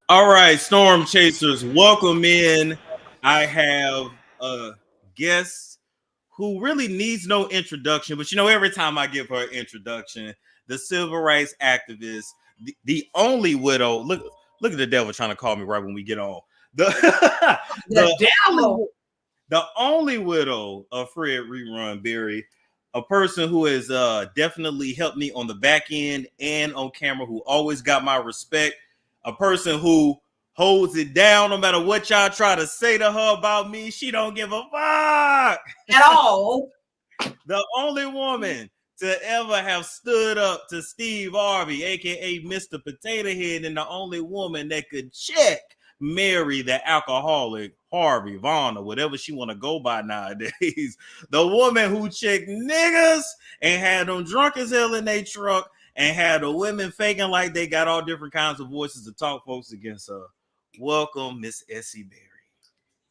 All right, Storm Chasers, welcome in. I have a guest who really needs no introduction, but every time I give her an introduction, the civil rights activist, the only widow. Look at the devil trying to call me right when we get on. The devil. The only widow of Fred Rerun Berry, a person who has definitely helped me on the back end and on camera, who always got my respect, a person who holds it down no matter what y'all try to say to her about me. She don't give a fuck at all. The only woman to ever have stood up to Steve Harvey, aka Mr. Potato Head, and the only woman that could check Mary the alcoholic, Harvey, Vaughn, or whatever she want to go by nowadays. The woman who checked niggas and had them drunk as hell in their truck and had the women faking like they got all different kinds of voices to talk folks against her. Welcome, Miss Essie Berry.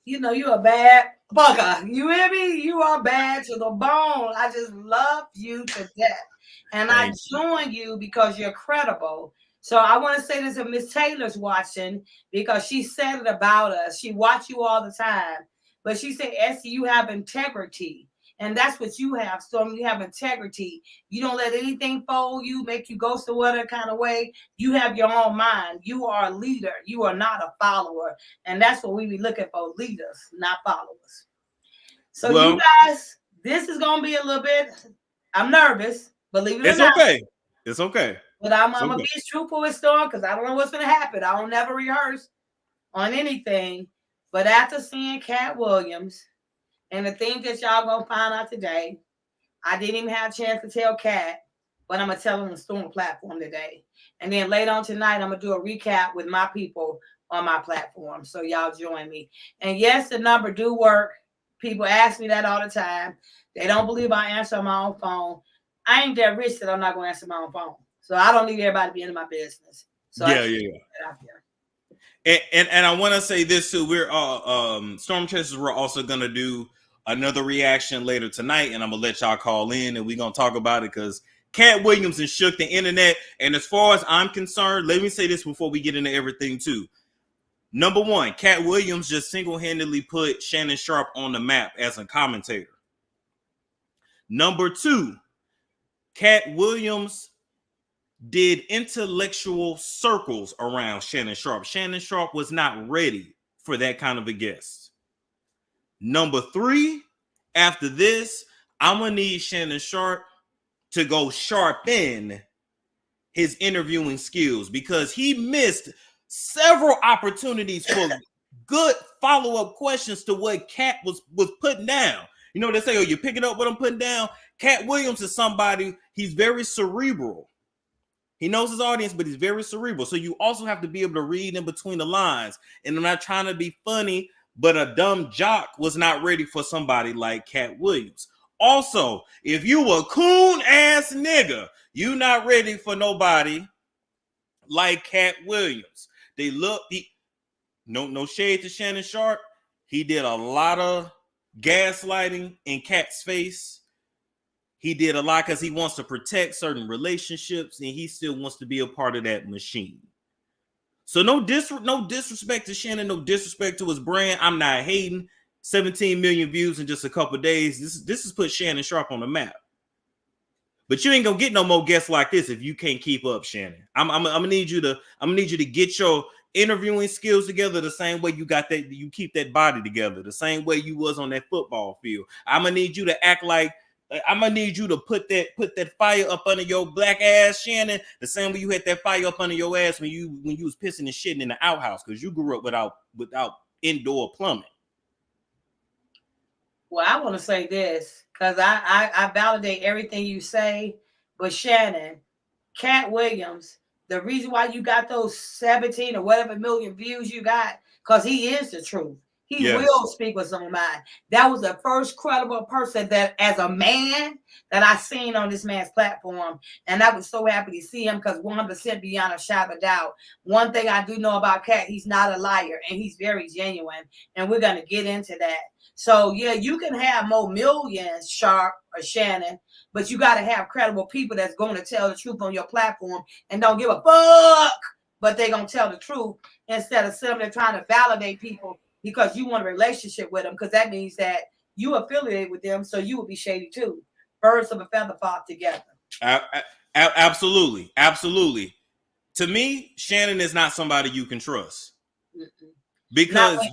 You're a bad bugger. You hear me? You are bad to the bone. I just love you to death. And I join you because you're credible. So I want to say this if Miss Taylor's watching, because she said it about us. She watch you all the time. But she said, Essie, you have integrity. And that's what you have, Storm. You have integrity. You don't let anything fold you, make you go some other kind of way. You have your own mind. You are a leader. You are not a follower. And that's what we be looking for, leaders, not followers. So you guys, this is going to be a little bit, I'm nervous, believe it or not. It's okay. But I'm going to be as truthful with Storm because I don't know what's going to happen. I don't never rehearse on anything. But after seeing KATT Williams, and the things that y'all gonna find out today, I didn't even have a chance to tell KATT, but I'm gonna tell them on the Storm platform today. And then later on tonight, I'm gonna do a recap with my people on my platform. So y'all join me. And yes, the number do work. People ask me that all the time. They don't believe I answer on my own phone. I ain't that rich that I'm not gonna answer my own phone. So I don't need everybody to be into my business. So yeah. And I want to say this too. We're Storm Chasers. We're also gonna do another reaction later tonight, and I'm gonna let y'all call in and we're gonna talk about it because KATT Williams has shook the internet. And as far as I'm concerned, let me say this before we get into everything too. Number one, KATT Williams just single-handedly put Shannon Sharpe on the map as a commentator. Number two, KATT Williams did intellectual circles around Shannon Sharpe. Shannon Sharpe was not ready for that kind of a guest. Number three, after this, I'm going to need Shannon Sharpe to go sharpen his interviewing skills because he missed several opportunities for good follow-up questions to what KATT was putting down. They say, you're picking up what I'm putting down. KATT Williams is somebody, he's very cerebral. He knows his audience, but he's very cerebral. So you also have to be able to read in between the lines. And I'm not trying to be funny, but a dumb jock was not ready for somebody like KATT Williams. Also, if you a coon-ass nigga, you not ready for nobody like KATT Williams. No shade to Shannon Sharpe. He did a lot of gaslighting in KATT's face. He did a lot because he wants to protect certain relationships, and he still wants to be a part of that machine. So no disrespect to Shannon, no disrespect to his brand. I'm not hating. 17 million views in just a couple of days. This has put Shannon Sharpe on the map. But you ain't gonna get no more guests like this if you can't keep up, Shannon. I'm gonna need you to get your interviewing skills together the same way you keep that body together, the same way you was on that football field. I'm gonna need you to act like. I'm gonna need you to put that fire up under your black ass, Shannon, the same way you had that fire up under your ass when you was pissing and shitting in the outhouse because you grew up without indoor plumbing. Well, I want to say this because I validate everything you say, but Shannon, KATT Williams, the reason why you got those 17 or whatever million views you got, because he is the truth. He will speak what's on mind. That was the first credible person that, as a man, that I seen on this man's platform. And I was so happy to see him because 100% beyond a shadow of doubt. One thing I do know about KATT, he's not a liar and he's very genuine. And we're going to get into that. So, yeah, you can have more millions, Sharpe or Shannon, but you got to have credible people that's going to tell the truth on your platform and don't give a fuck but they're going to tell the truth instead of sitting there trying to validate people because you want a relationship with them, because that means that you affiliate with them, so you will be shady too. Birds of a feather flock together. Absolutely. Absolutely. To me, Shannon is not somebody you can trust. Because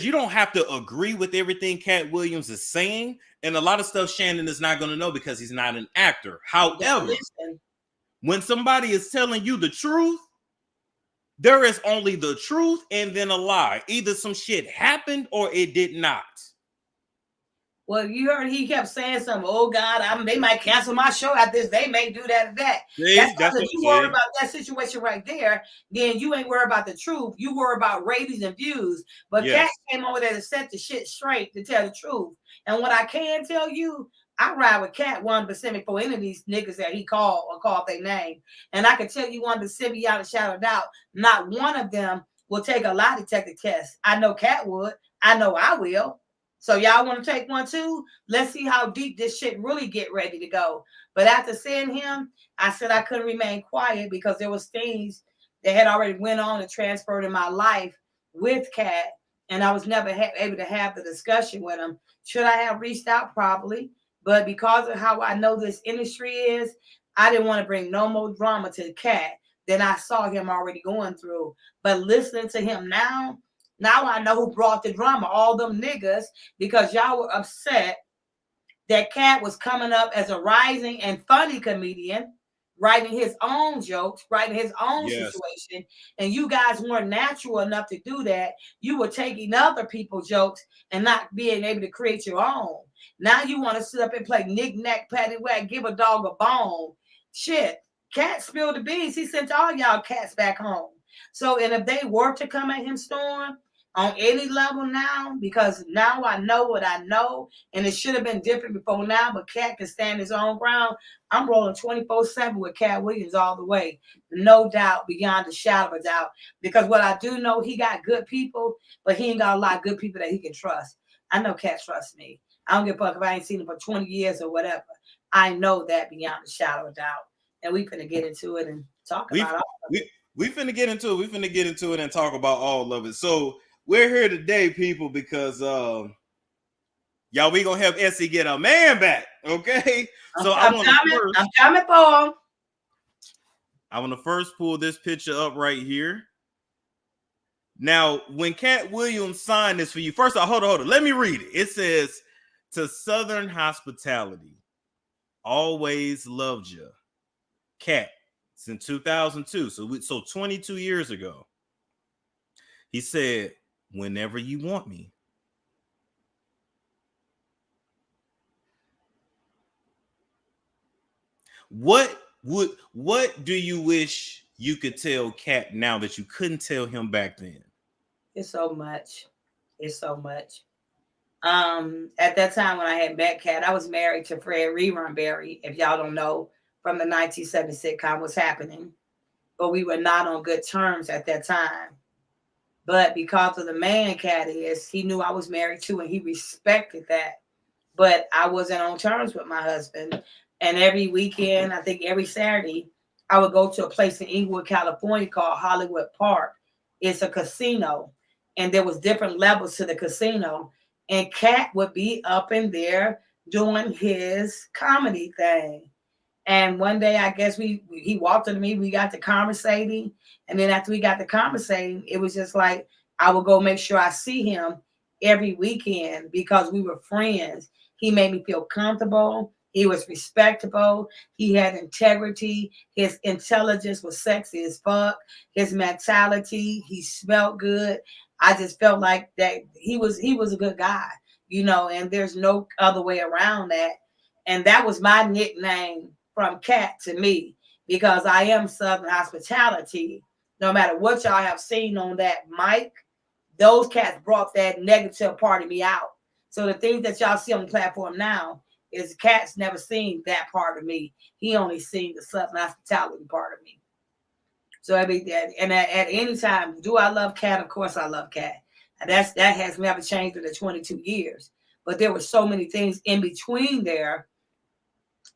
you don't have to agree with everything Katt Williams is saying, and a lot of stuff Shannon is not going to know because he's not an actor. However, when somebody is telling you the truth, there is only the truth and then a lie. Either some shit happened or it did not. Well, you heard he kept saying something. Oh God, they might cancel my show at this. They may do that and that. That's what you worry about that situation right there. Then you ain't worried about the truth. You worry about ratings and views. But Katt came over there to set the shit straight, to tell the truth. And what I can tell you, I ride with Katt 100% before any of these niggas that he called or called their name. And I can tell you 100% beyond a shadow of doubt, not one of them will take a lie detector test. I know Katt would. I know I will. So y'all want to take one too? Let's see how deep this shit really get ready to go. But after seeing him, I said I couldn't remain quiet because there was things that had already went on and transferred in my life with Katt, and I was never able to have the discussion with him. Should I have reached out? Probably. But because of how I know this industry is, I didn't want to bring no more drama to Katt than I saw him already going through. But listening to him now I know who brought the drama, all them niggas, because y'all were upset that Katt was coming up as a rising and funny comedian, writing his own jokes, writing his own situation, and you guys weren't natural enough to do that. You were taking other people's jokes and not being able to create your own. Now you want to sit up and play knick-knack, paddywhack, give a dog a bone. Shit, Katt spilled the beans. He sent all y'all cats back home. So, and if they were to come at him storm on any level now, because now I know what I know, and it should have been different before now, but Katt can stand his own ground. I'm rolling 24/7 with Katt Williams all the way. No doubt, beyond a shadow of a doubt. Because what I do know, he got good people, but he ain't got a lot of good people that he can trust. I know Katt trusts me. I don't give a fuck if I ain't seen him for 20 years or whatever. I know that beyond a shadow of doubt. And we finna get into it and talk about all of it. We finna get into it. We finna get into it and talk about all of it. So we're here today, people, because y'all, we gonna help Essie get her man back. Okay. So I'm coming for him. I want to first pull this picture up right here. Now, when Katt Williams signed this for you, first of all, hold on. Let me read it. It says, "To Southern Hospitality, always loved you, Katt." It's in 2002, so 22 years ago. He said, "Whenever you want me." What do you wish you could tell Katt now that you couldn't tell him back then? It's so much. It's so much. At that time when I had met Katt, I was married to Fred Rerun Berry, if y'all don't know, from the 1970 sitcom What's Happening. But we were not on good terms at that time. But because of the man Katt is, he knew I was married to, and he respected that. But I wasn't on terms with my husband. And every weekend, I think every Saturday, I would go to a place in Inglewood, California called Hollywood Park. It's a casino. And there was different levels to the casino. And Katt would be up in there doing his comedy thing. And one day, I guess he walked up to me, we got to conversating. And then after we got to conversating, it was just like, I would go make sure I see him every weekend because we were friends. He made me feel comfortable. He was respectable. He had integrity. His intelligence was sexy as fuck. His mentality, he smelled good. I just felt like that he was a good guy, and there's no other way around that. And that was my nickname from Katt to me, because I am Southern Hospitality. No matter what y'all have seen on that mic, those cats brought that negative part of me out. So the things that y'all see on the platform now is Katt's never seen that part of me. He only seen the Southern Hospitality part of me. So at any time, do I love Katt? Of course I love Katt. And that has never changed in the 22 years. But there were so many things in between there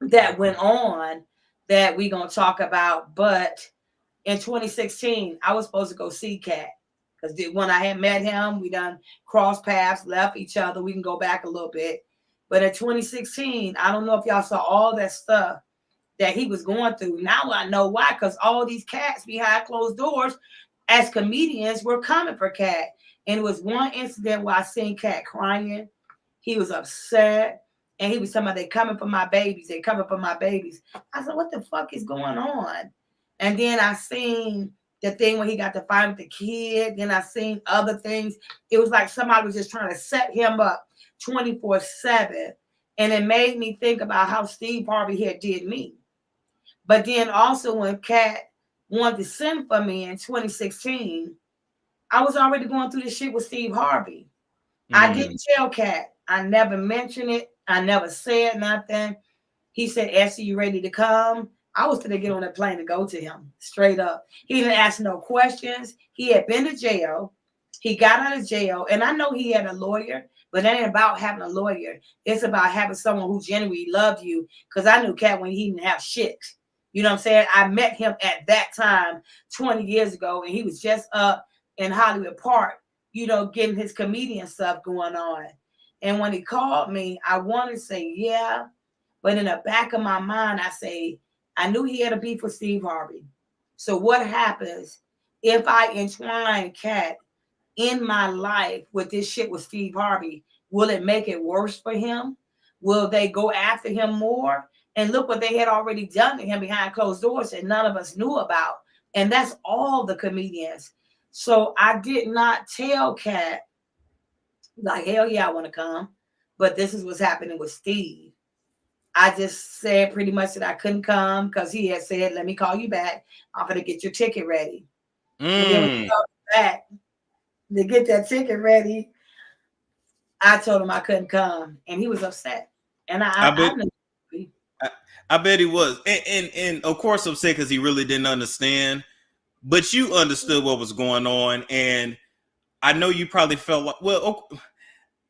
that went on that we're going to talk about. But in 2016, I was supposed to go see KATT. Because when I had met him, we done crossed paths, left each other. We can go back a little bit. But in 2016, I don't know if y'all saw all that stuff that he was going through. Now I know why, because all these cats behind closed doors as comedians were coming for KATT. And it was one incident where I seen KATT crying. He was upset. And he was talking about, they coming for my babies. They coming for my babies. I said, what the fuck is going on? And then I seen the thing when he got to fight with the kid. Then I seen other things. It was like somebody was just trying to set him up 24/7. And it made me think about how Steve Harvey had did me. But then also when KATT wanted to send for me in 2016, I was already going through this shit with Steve Harvey. I didn't tell KATT. I never mentioned it. I never said nothing. He said, Essie, you ready to come? I was going to get on that plane to go to him, straight up. He didn't ask no questions. He had been to jail. He got out of jail. And I know he had a lawyer, but it ain't about having a lawyer. It's about having someone who genuinely loved you. Because I knew KATT when he didn't have shit. You know what I'm saying? I met him at that time 20 years ago, and he was just up in Hollywood Park, you know, getting his comedian stuff going on. And when he called me, I wanted to say, yeah. But in the back of my mind, I say, I knew he had a beef with Steve Harvey. So what happens if I entwine KATT in my life with this shit with Steve Harvey? Will it make it worse for him? Will they go after him more? And look what they had already done to him behind closed doors that none of us knew about. And that's all the comedians. So I did not tell KATT, like, hell yeah, I want to come. But this is what's happening with Steve. I just said pretty much that I couldn't come because he had said, let me call you back. I'm going to get your ticket ready. And then when he called back to get that ticket ready, I told him I couldn't come. And he was upset. And I bet he was. And of course upset because he really didn't understand. But you understood what was going on. And I know you probably felt like, well,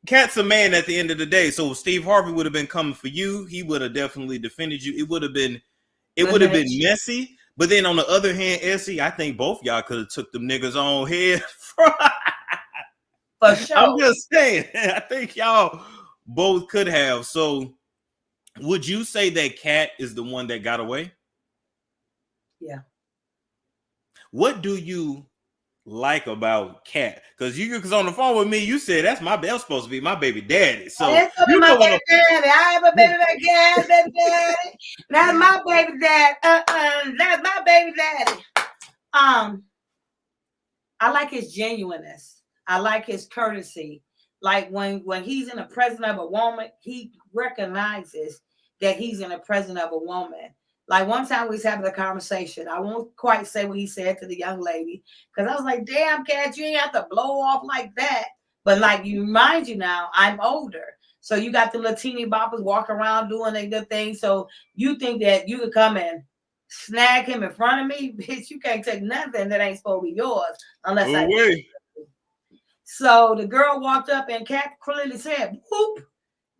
KATT's a man at the end of the day. So if Steve Harvey would have been coming for you, he would have definitely defended you. It would have been messy. But then on the other hand, Essie, I think both y'all could have took them niggas on head. For sure. I'm just saying, I think y'all both could have. So would you say that KATT is the one that got away? Yeah. What do you like about KATT? Because on the phone with me, you said that's supposed to be my baby daddy. So that's you my baby daddy. I have a baby daddy, baby daddy. That's my baby daddy. That's my baby daddy. I like his genuineness. I like his courtesy. Like when he's in the presence of a woman, he recognizes that he's in the presence of a woman. Like one time we was having a conversation. I won't quite say what he said to the young lady because I was like, damn, KATT, you ain't have to blow off like that. But like you mind you now, I'm older. So you got the Latini boppers walking around doing their good thing. So you think that you could come and snag him in front of me? Bitch, you can't take nothing that ain't supposed to be yours unless I do. So the girl walked up and KATT clearly said, whoop,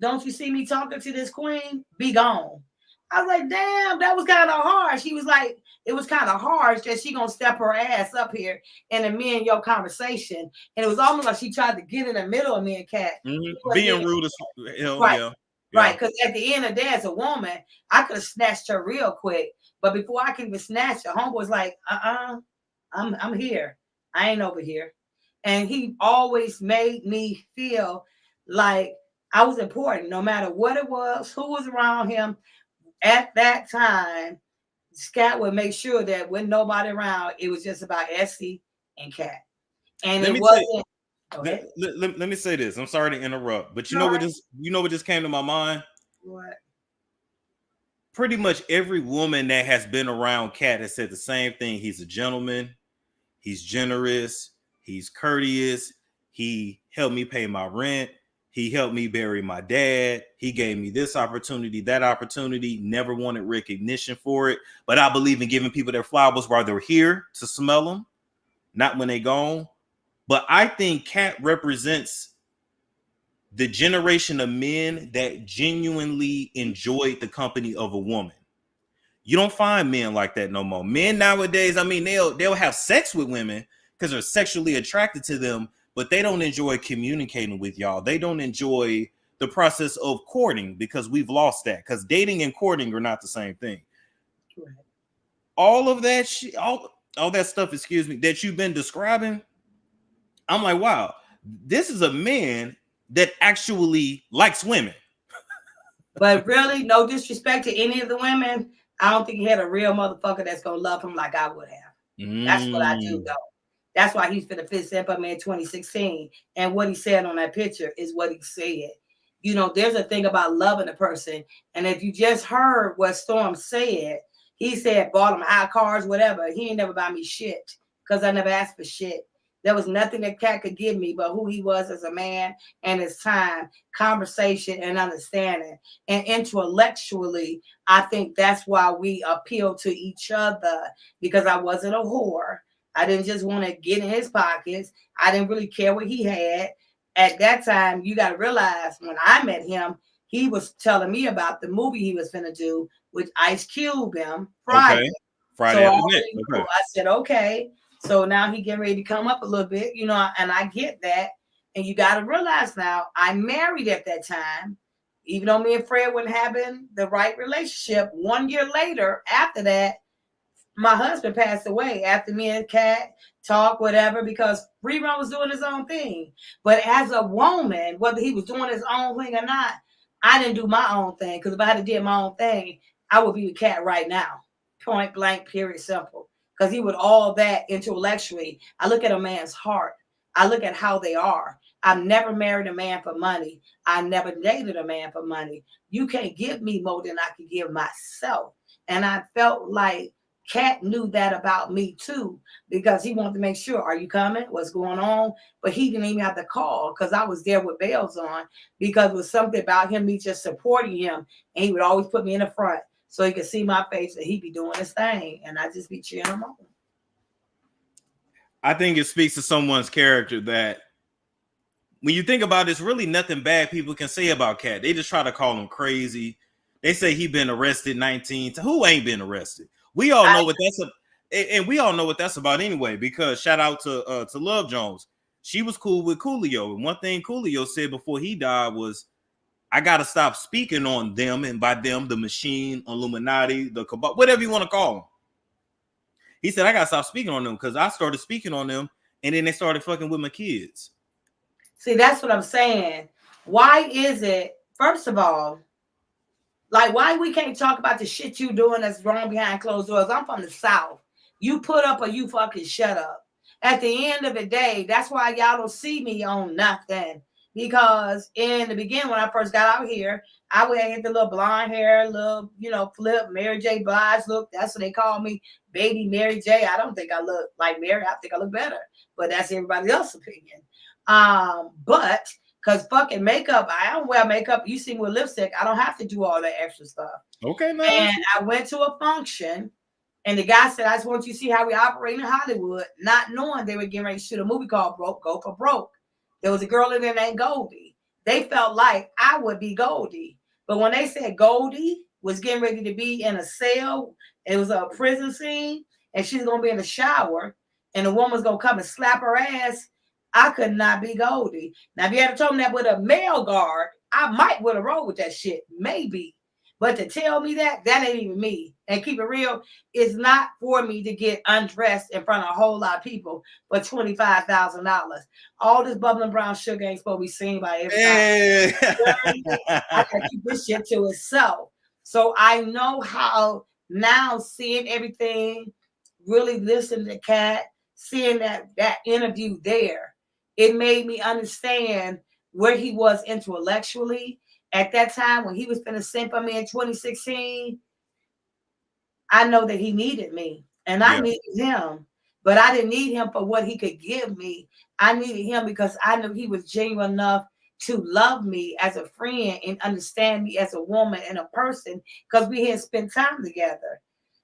don't you see me talking to this queen? Be gone. I was like, damn, that was kind of harsh. He was like, it was kind of harsh that she gonna step her ass up here in the me and your conversation. And it was almost like she tried to get in the middle of me and KATT. Being rude as hell. Right. Yeah. Right. Because at the end of the day, as a woman, I could have snatched her real quick. But before I could even snatch her, homeboy's like, I'm here. I ain't over here. And he always made me feel like I was important, no matter what it was, who was around him. At that time, Scott would make sure that when nobody around, it was just about Essie and KATT. And it wasn't. Let me say this. I'm sorry to interrupt, but you know what just came to my mind? What? Pretty much every woman that has been around KATT has said the same thing. He's a gentleman. He's generous. He's courteous. He helped me pay my rent. He helped me bury my dad. He gave me this opportunity, that opportunity, never wanted recognition for it. But I believe in giving people their flowers while they're here to smell them, not when they're gone. But I think KATT represents the generation of men that genuinely enjoyed the company of a woman. You don't find men like that no more. Men nowadays, I mean, they'll have sex with women because they're sexually attracted to them, but they don't enjoy communicating with y'all. They don't enjoy the process of courting because we've lost that. Because dating and courting are not the same thing. Right. All of that shit, all that stuff, excuse me, that you've been describing, I'm like, wow, this is a man that actually likes women. But really, no disrespect to any of the women, I don't think he had a real motherfucker that's gonna love him like I would have. That's what I do know. That's why he's for the fifth step up in 2016. And what he said on that picture is what he said. You know, there's a thing about loving a person. And if you just heard what Storm said, he said, bought him high cars, whatever. He ain't never buy me shit because I never asked for shit. There was nothing that KATT could give me but who he was as a man and his time, conversation, and understanding. And intellectually, I think that's why we appeal to each other, because I wasn't a whore. I didn't just want to get in his pockets. I didn't really care what he had. At that time, you got to realize when I met him, he was telling me about the movie he was finna do with Ice Cube him Friday. Okay. Friday So after next. Okay. I said, okay. So now he getting ready to come up a little bit, you know, and I get that. And you got to realize now, I'm married at that time. Even though me and Fred wouldn't have the right relationship, 1 year later, after that, my husband passed away after me and KATT talk, whatever, because Rerun was doing his own thing. But as a woman, whether he was doing his own thing or not, I didn't do my own thing. Because if I had to do my own thing, I would be with KATT right now. Point blank, period, simple. Because he would all that intellectually. I look at a man's heart. I look at how they are. I've never married a man for money. I never dated a man for money. You can't give me more than I can give myself. And I felt like KATT knew that about me too, because he wanted to make sure, are you coming? What's going on? But he didn't even have to call because I was there with bells on, because it was something about him, me just supporting him. And he would always put me in the front so he could see my face and he'd be doing his thing. And I just be cheering him on. I think it speaks to someone's character that when you think about it, it's really nothing bad people can say about KATT. They just try to call him crazy. They say he been arrested 19 times. Who ain't been arrested? We all know what that's and we all know what that's about anyway, because shout out to Love Jones. She was cool with Coolio. And one thing Coolio said before he died was, I got to stop speaking on them, and by them, the machine, Illuminati, the cabal, whatever you want to call them. He said, I got to stop speaking on them because I started speaking on them and then they started fucking with my kids. See, that's what I'm saying. Why is it, first of all, like, why we can't talk about the shit you doing that's wrong behind closed doors? I'm from the South. You put up or you fucking shut up. At the end of the day, that's why y'all don't see me on nothing. Because in the beginning, when I first got out here, I would have the little blonde hair, little, you know, flip, Mary J. Blige look. That's what they call me, baby Mary J. I don't think I look like Mary. I think I look better. But that's everybody else's opinion. But because fucking makeup, I don't wear makeup. You see me with lipstick. I don't have to do all that extra stuff. Okay, man. And I went to a function, and the guy said, I just want you to see how we operate in Hollywood, not knowing they were getting ready to shoot a movie called Broke, Go for Broke. There was a girl in there named Goldie. They felt like I would be Goldie. But when they said Goldie was getting ready to be in a cell, it was a prison scene, and she's going to be in the shower, and the woman's going to come and slap her ass, I could not be Goldie. Now, if you had told me that with a male guard, I might would have rolled with that shit, maybe. But to tell me that ain't even me. And keep it real, it's not for me to get undressed in front of a whole lot of people for $25,000. All this bubbling brown sugar ain't supposed to be seen by everybody. I gotta keep this shit to itself. So I know how now, seeing everything, really listening to KATT, seeing that interview there, it made me understand where he was intellectually. At that time, when he was finna send for me in 2016, I know that he needed me and I needed him, but I didn't need him for what he could give me. I needed him because I knew he was genuine enough to love me as a friend and understand me as a woman and a person, because we had spent time together.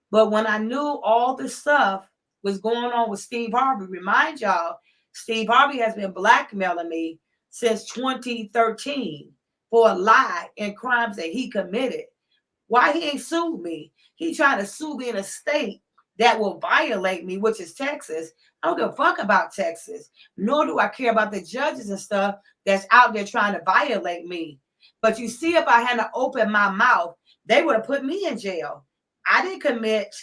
But when I knew all this stuff was going on with Steve Harvey, remind y'all, Steve Harvey has been blackmailing me since 2013. For a lie and crimes that he committed. Why he ain't sued me? He trying to sue me in a state that will violate me, which is Texas. I don't give a fuck about Texas, nor do I care about the judges and stuff that's out there trying to violate me. But you see, if I hadn't opened my mouth, they would have put me in jail. I didn't commit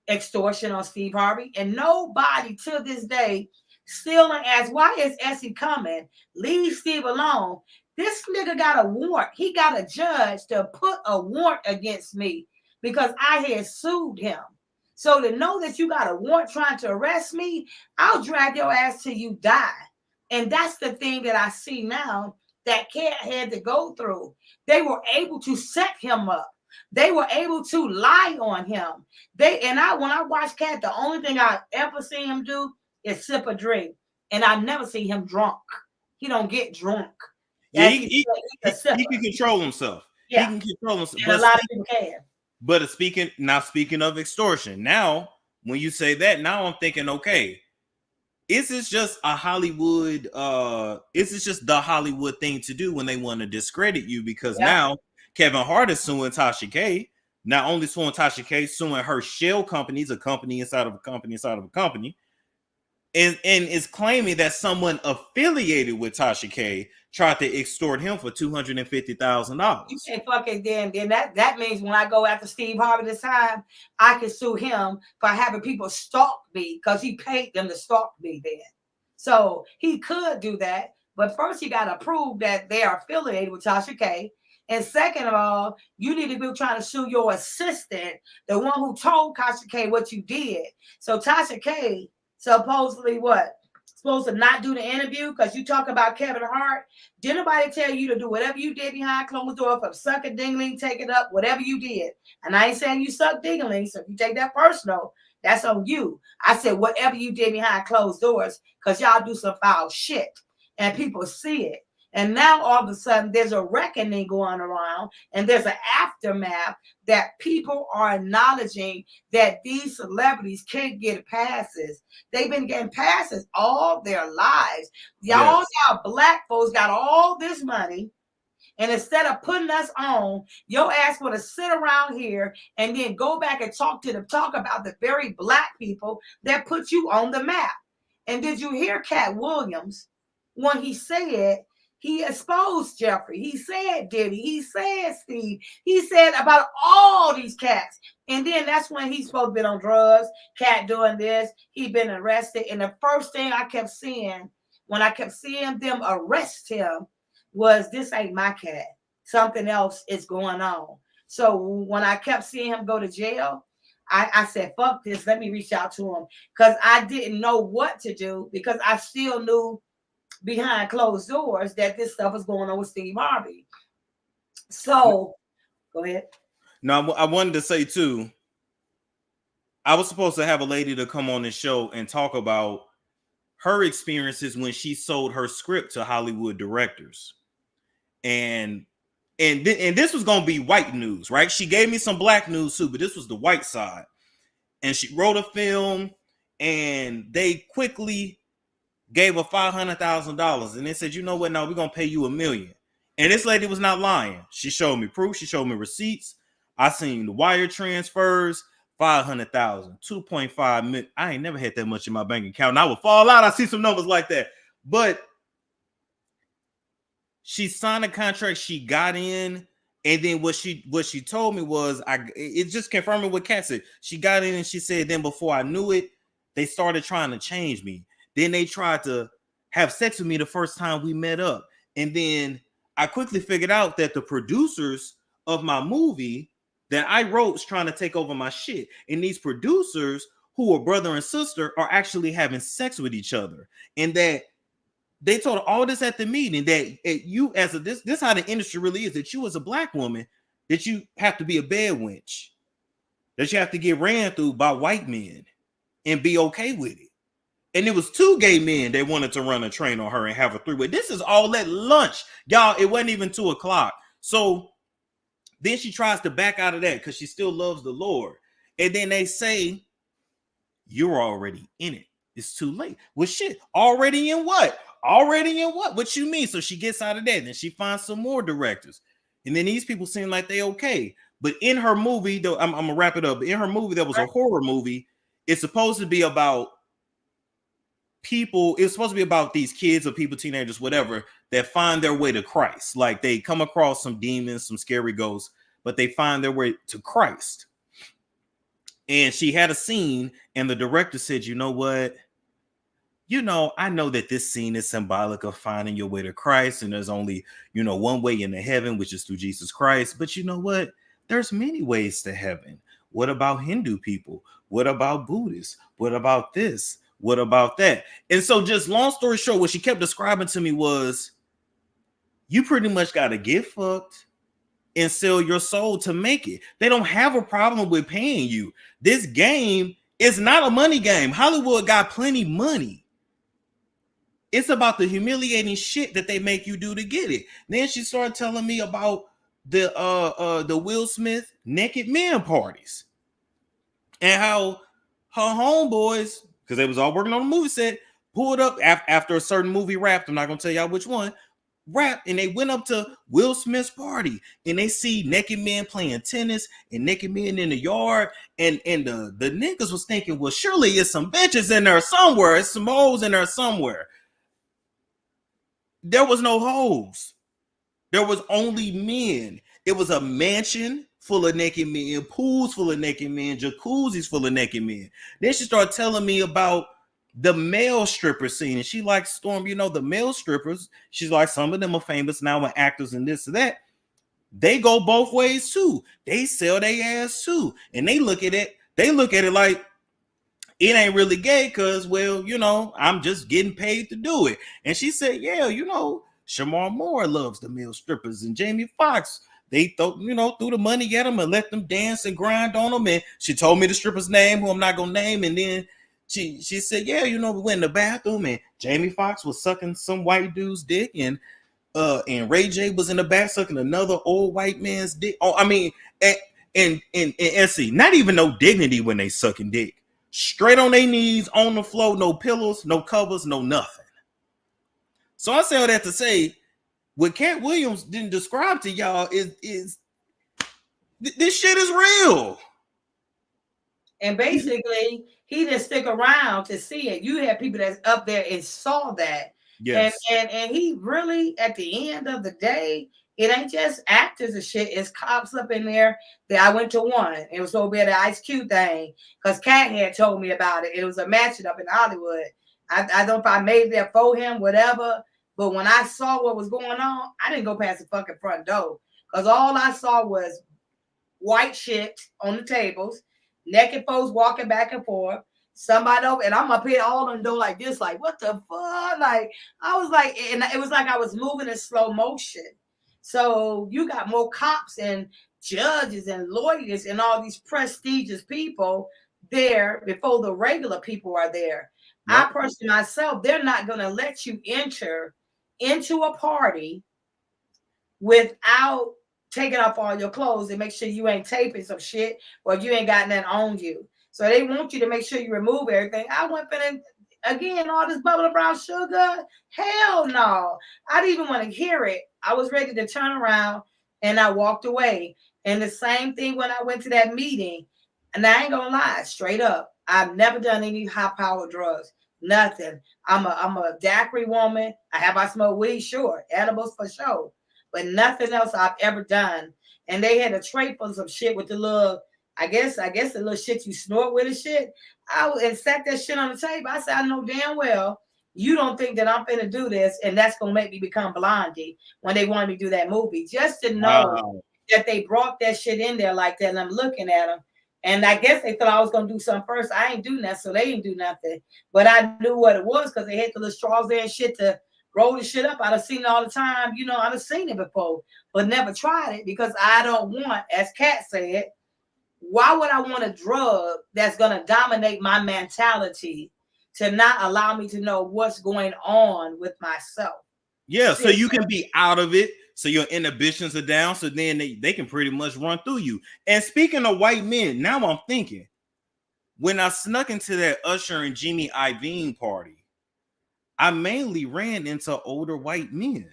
extortion on Steve Harvey, and nobody to this day still asks, why is Essie coming? Leave Steve alone. This nigga got a warrant. He got a judge to put a warrant against me because I had sued him. So to know that you got a warrant trying to arrest me, I'll drag your ass till you die. And that's the thing that I see now that KATT had to go through. They were able to set him up. They were able to lie on him. When I watch KATT, the only thing I ever see him do is sip a drink. And I never see him drunk. He don't get drunk. Yeah, he can control himself. Yeah. He can control himself. And a lot of people can. But speaking of extortion, now when you say that, now I'm thinking, okay, is this just a Hollywood? Is this just the Hollywood thing to do when they want to discredit you? Because now Kevin Hart is suing Tasha K. Not only suing Tasha K, suing her shell companies, a company inside of a company inside of a company, and is claiming that someone affiliated with Tasha K tried to extort him for $250,000. You say fucking then that means when I go after Steve Harvey this time, I can sue him for having people stalk me because he paid them to stalk me then. So he could do that, but first you got to prove that they are affiliated with Tasha K. And second of all, you need to be trying to sue your assistant, the one who told Tasha K what you did. So Tasha K supposedly supposed to not do the interview because you talk about Kevin Hart. Did nobody tell you to do whatever you did behind closed doors, from suck a dingling, take it up, whatever you did? And I ain't saying you suck dingling, so if you take that personal, that's on you. I said whatever you did behind closed doors, because y'all do some foul shit and people see it. And now all of a sudden there's a reckoning going around and there's an aftermath that people are acknowledging that these celebrities can't get passes. They've been getting passes all their lives. Y'all black folks got all this money, and instead of putting us on, your ass want to sit around here and then go back and talk about the very black people that put you on the map. And did you hear KATT Williams when he said, he exposed Jeffrey, he said Diddy, he said Steve, he said about all these cats. And then that's when he's supposed to be on drugs, KATT doing this, he been arrested. And the first thing I kept seeing, when I kept seeing them arrest him, was this ain't my KATT. Something else is going on. So when I kept seeing him go to jail, I said, fuck this, let me reach out to him. Because I didn't know what to do, because I still knew behind closed doors that this stuff was going on with Steve Harvey. So go ahead. Now I wanted to say too, I was supposed to have a lady to come on the show and talk about her experiences when she sold her script to Hollywood directors. And this was going to be white news, right? She gave me some black news too, but this was the white side. And she wrote a film and they quickly gave her $500,000, and they said, you know what? No, we're gonna pay you $1 million. And this lady was not lying. She showed me proof. She showed me receipts. I seen the wire transfers. 500,000, 2.5 million. I ain't never had that much in my bank account. And I would fall out. I see some numbers like that, but she signed a contract. She got in, and then what she told me was, it's just confirming what KATT said. She got in and she said, then before I knew it, they started trying to change me. Then they tried to have sex with me the first time we met up. And then I quickly figured out that the producers of my movie that I wrote was trying to take over my shit. And these producers, who are brother and sister, are actually having sex with each other. And that they told all this at the meeting, that you as a this how the industry really is, that you as a black woman, that you have to be a bed wench, that you have to get ran through by white men and be okay with it. And it was 2 gay men that wanted to run a train on her and have a 3-way. This is all at lunch. Y'all, it wasn't even 2 o'clock. So then she tries to back out of that because she still loves the Lord. And then they say, you're already in it. It's too late. Well, shit, already in what? Already in what? What you mean? So she gets out of that. Then she finds some more directors. And then these people seem like they okay. But in her movie, though, I'm gonna wrap it up. In her movie, that was a horror movie. It's supposed to be about people. It's supposed to be about these kids or people, teenagers, whatever, that find their way to Christ. Like they come across some demons, some scary ghosts, but they find their way to Christ. And she had a scene, and the director said, "You know what? I know that this scene is symbolic of finding your way to Christ, and there's only, one way into heaven, which is through Jesus Christ. But you know what? There's many ways to heaven. What about Hindu people? What about Buddhists? What about this? What about that?" And so, just long story short, what she kept describing to me was, you pretty much got to get fucked and sell your soul to make it. They don't have a problem with paying you. This game is not a money game. Hollywood got plenty money. It's about the humiliating shit that they make you do to get it. Then she started telling me about the Will Smith naked men parties and how her homeboys, because they was all working on the movie set, pulled up after a certain movie wrapped. I'm not gonna tell y'all which one. Wrapped, and they went up to Will Smith's party, and they see naked men playing tennis and naked men in the yard, and the niggas was thinking, well, surely it's some bitches in there somewhere, it's some hoes in there somewhere. There was no hoes. There was only men. It was a mansion full of naked men, pools full of naked men, jacuzzis full of naked men. Then she started telling me about the male stripper scene. And she like, Storm, the male strippers, she's like, some of them are famous now and actors and this and that. They go both ways too. They sell their ass too. And they look at it like it ain't really gay because, well, I'm just getting paid to do it. And she said, yeah, Shamar Moore loves the male strippers, and Jamie Foxx, they threw the money at them and let them dance and grind on them. And she told me the stripper's name, who I'm not gonna name. And then she said, yeah, we went in the bathroom and Jamie Foxx was sucking some white dude's dick, and Ray J was in the back sucking another old white man's dick. Oh, I mean, and Essie, not even no dignity when they sucking dick. Straight on their knees, on the floor, no pillows, no covers, no nothing. So I say all that to say, what KATT Williams didn't describe to y'all is this shit is real. And basically, he didn't stick around to see it. You had people that's up there and saw that. Yes. And he really, at the end of the day, it ain't just actors and shit. It's cops up in there. That I went to one. It was over at the Ice Cube thing because KATT had told me about it. It was a matching up in Hollywood. I don't know if I made that for him, whatever. But when I saw what was going on, I didn't go past the fucking front door because all I saw was white shit on the tables, naked folks walking back and forth. Somebody over, and I'm up here all on the door like this, like what the fuck? Like I was like, and it was like I was moving in slow motion. So you got more cops and judges and lawyers and all these prestigious people there before the regular people are there. Yep. I personally myself, they're not going to let you enter into a party without taking off all your clothes and make sure you ain't taping some shit or you ain't got nothing on you. So they want you to make sure you remove everything. I went in again, all this bubbling brown sugar. Hell no. I didn't even want to hear it. I was ready to turn around and I walked away. And the same thing when I went to that meeting. And I ain't gonna lie, straight up, I've never done any high-powered drugs. Nothing. I'm a daiquiri woman. I smoke weed, sure. Edibles for sure. But nothing else I've ever done. And they had a tray for some shit with the little, I guess the little shit you snort with and shit. And sat that shit on the table. I said, I know damn well you don't think that I'm finna do this and that's gonna make me become Blondie when they wanted me to do that movie. Just to know that they brought that shit in there like that, and I'm looking at them. And I guess they thought I was gonna do something first. I ain't do nothing, so they didn't do nothing. But I knew what it was because they had the little straws there and shit to roll the shit up. I'd have seen it all the time. I'd have seen it before, but never tried it because I don't want, as KATT said, why would I want a drug that's gonna dominate my mentality to not allow me to know what's going on with myself? Yeah, so you can be out of it. So your inhibitions are down. So then they can pretty much run through you. And speaking of white men, now I'm thinking, when I snuck into that Usher and Jimmy Iovine party, I mainly ran into older white men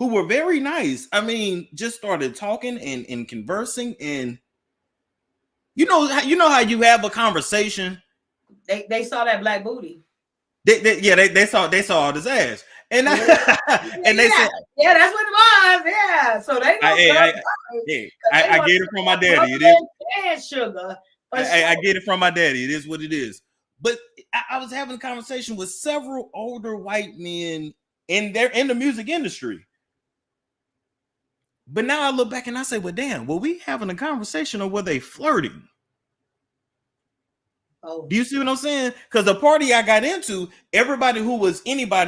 who were very nice. I mean, just started talking and conversing, and you know how you have a conversation. They saw that black booty. They saw all this ass, and Yeah. and they said, yeah, that's what it was. Yeah, so they gonna I get it from my daddy. It is and sugar. I get it from my daddy. It is what it is. But I was having a conversation with several older white men in the music industry. But now I look back and I say, well, damn, were we having a conversation or were they flirting? Oh. Do you see what I'm saying? Because the party I got into, anybody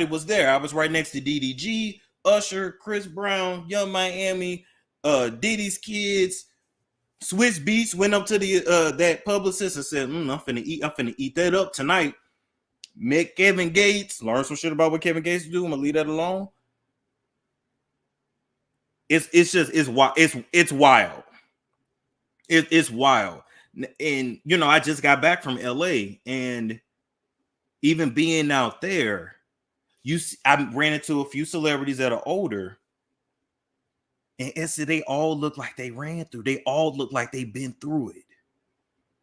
was there. I was right next to DDG, Usher, Chris Brown, Young Miami, Diddy's kids. Swiss Beats went up to the that publicist and said, I'm finna eat that up tonight. Met Kevin Gates, learn some shit about what Kevin Gates do. I'm gonna leave that alone. It's wild. It's wild. And you know, I just got back from LA, and even being out there, I ran into a few celebrities that are older. And Essie, they all look like they ran through. They all look like they've been through it.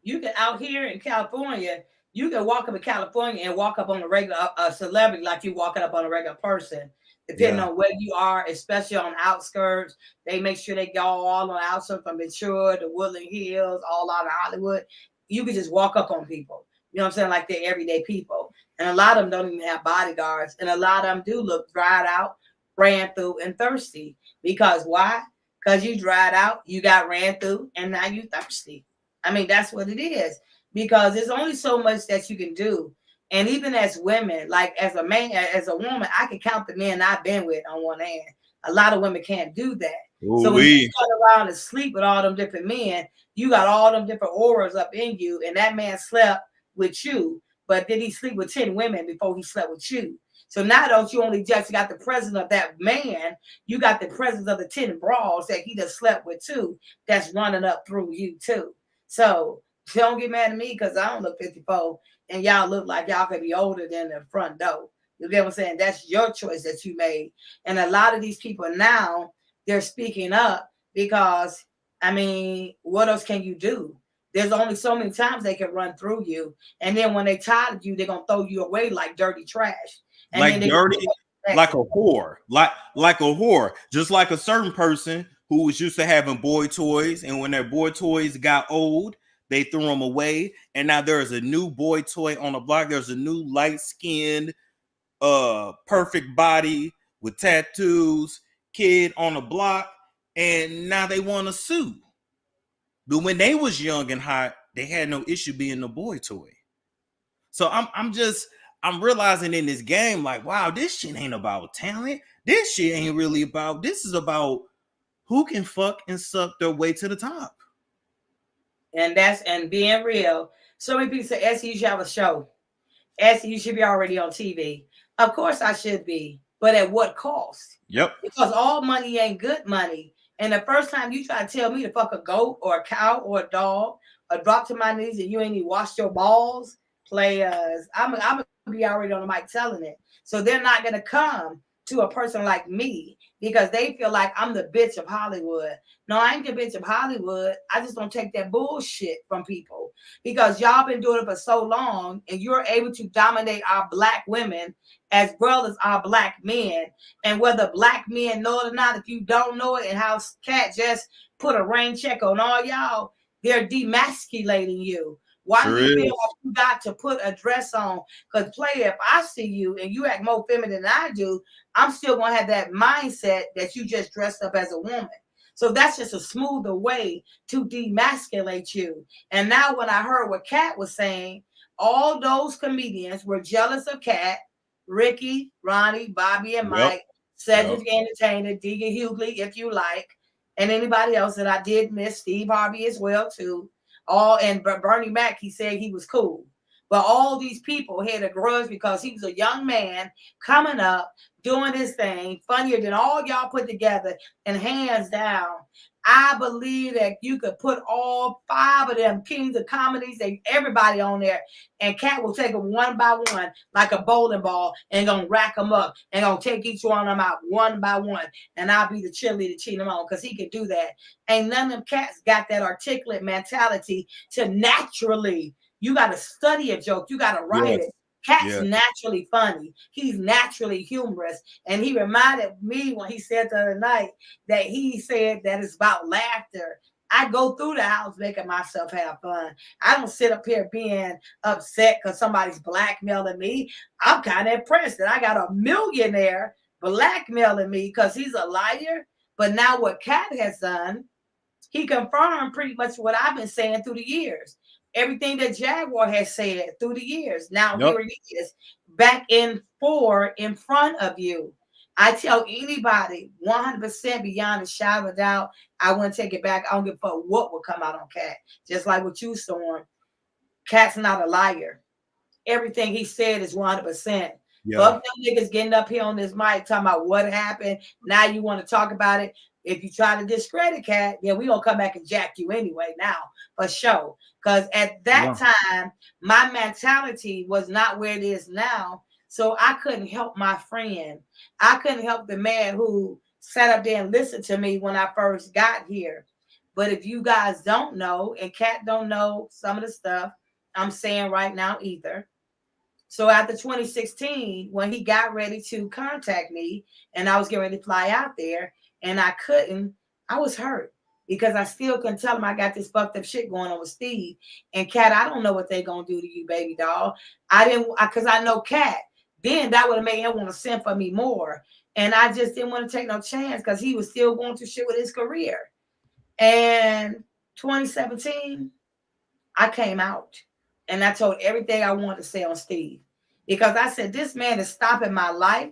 You can out here in California, you can walk up in California and walk up on a regular celebrity like you walking up on a regular person. Depending on where you are, especially on outskirts, they make sure they go all on the outskirts from Ventura to Woodland Hills, all out of Hollywood. You can just walk up on people. You know what I'm saying? Like they're everyday people. And a lot of them don't even have bodyguards. And a lot of them do look dried out, ran through, and thirsty. Because why? Because you dried out, you got ran through, and now you thirsty. I mean, that's what it is. Because there's only so much that you can do. And even as women, like as a man, as a woman, I can count the men I've been with on one hand. A lot of women can't do that. Ooh, so when you go around and sleep with all them different men, you got all them different auras up in you, and that man slept with you, but did he sleep with 10 women before he slept with you? So now don't you only just got the presence of that man, you got the presence of the 10 bras that he just slept with too, that's running up through you too. So don't get mad at me because I don't look 54 and y'all look like y'all could be older than the front door. You get what I'm saying? That's your choice that you made. And a lot of these people now, they're speaking up because, I mean, what else can you do? There's only so many times they can run through you. And then when they tired of you, they're going to throw you away like dirty trash. And like dirty, like a whore. Like a whore. Just like a certain person who was used to having boy toys. And when their boy toys got old, they threw them away. And now there's a new boy toy on the block. There's a new light-skinned, perfect body with tattoos kid on the block. And now they want to sue. But when they was young and hot, they had no issue being a boy toy. So I'm realizing in this game, like, wow, this shit ain't about talent. This shit ain't really about, this is about who can fuck and suck their way to the top. And being real. So many people say, Essie, you should have a show. Essie, you should be already on TV. Of course I should be, but at what cost? Yep. Because all money ain't good money. And the first time you try to tell me to fuck a goat or a cow or a dog or drop to my knees and you ain't even washed your balls, players, I'm gonna be already on the mic telling it. So they're not gonna come to a person like me because they feel like I'm the bitch of Hollywood. No, I ain't the bitch of Hollywood. I just don't take that bullshit from people because y'all been doing it for so long and you're able to dominate our black women as well as our black men. And whether black men know it or not, if you don't know it and how KATT just put a rain check on all y'all, they're demasculating you. Why do you feel like you got to put a dress on? Because player, if I see you and you act more feminine than I do, I'm still going to have that mindset that you just dressed up as a woman. So that's just a smoother way to demasculate you. And now when I heard what KATT was saying, all those comedians were jealous of KATT, Ricky, Ronnie, Bobby, and Mike, Cedric Entertainer, Deegan Hughley, if you like, and anybody else that I did miss, Steve Harvey as well, too. All and Bernie Mac, he said he was cool. But all these people had a grudge because he was a young man coming up, doing his thing, funnier than all y'all put together. And hands down, I believe that you could put all 5 of them kings of comedies and everybody on there, and KATT will take them one by one like a bowling ball and gonna rack them up and gonna take each one of them out one by one. And I'll be the cheerleader cheating them on because he can do that. Ain't none of them cats got that articulate mentality to naturally. You got to study a joke. You got to write it. KATT's naturally funny. He's naturally humorous. And he reminded me when he said the other night that he said that it's about laughter. I go through the house making myself have fun. I don't sit up here being upset because somebody's blackmailing me. I'm kind of impressed that I got a millionaire blackmailing me because he's a liar. But now what KATT has done, he confirmed pretty much what I've been saying through the years. Everything that Jaguar has said through the years. Now here it is, back in front of you. I tell anybody 100% beyond a shadow of a doubt, I wouldn't take it back. I don't give a fuck what will come out on KATT. Just like with you, Storm. KATT's not a liar. Everything he said is 100%. Fuck them niggas getting up here on this mic talking about what happened. Now you want to talk about it. If you try to discredit KATT, yeah, we gonna come back and jack you anyway now, for sure. Because at that time, my mentality was not where it is now. So I couldn't help my friend. I couldn't help the man who sat up there and listened to me when I first got here. But if you guys don't know, and KATT don't know some of the stuff I'm saying right now either. So after 2016, when he got ready to contact me and I was getting ready to fly out there, and I couldn't, I was hurt because I still couldn't tell him I got this fucked up shit going on with Steve. And KATT, I don't know what they're going to do to you, baby doll. Because I know KATT. Then that would have made him want to send for me more. And I just didn't want to take no chance because he was still going through shit with his career. And 2017, I came out and I told everything I wanted to say on Steve. Because I said, this man is stopping my life.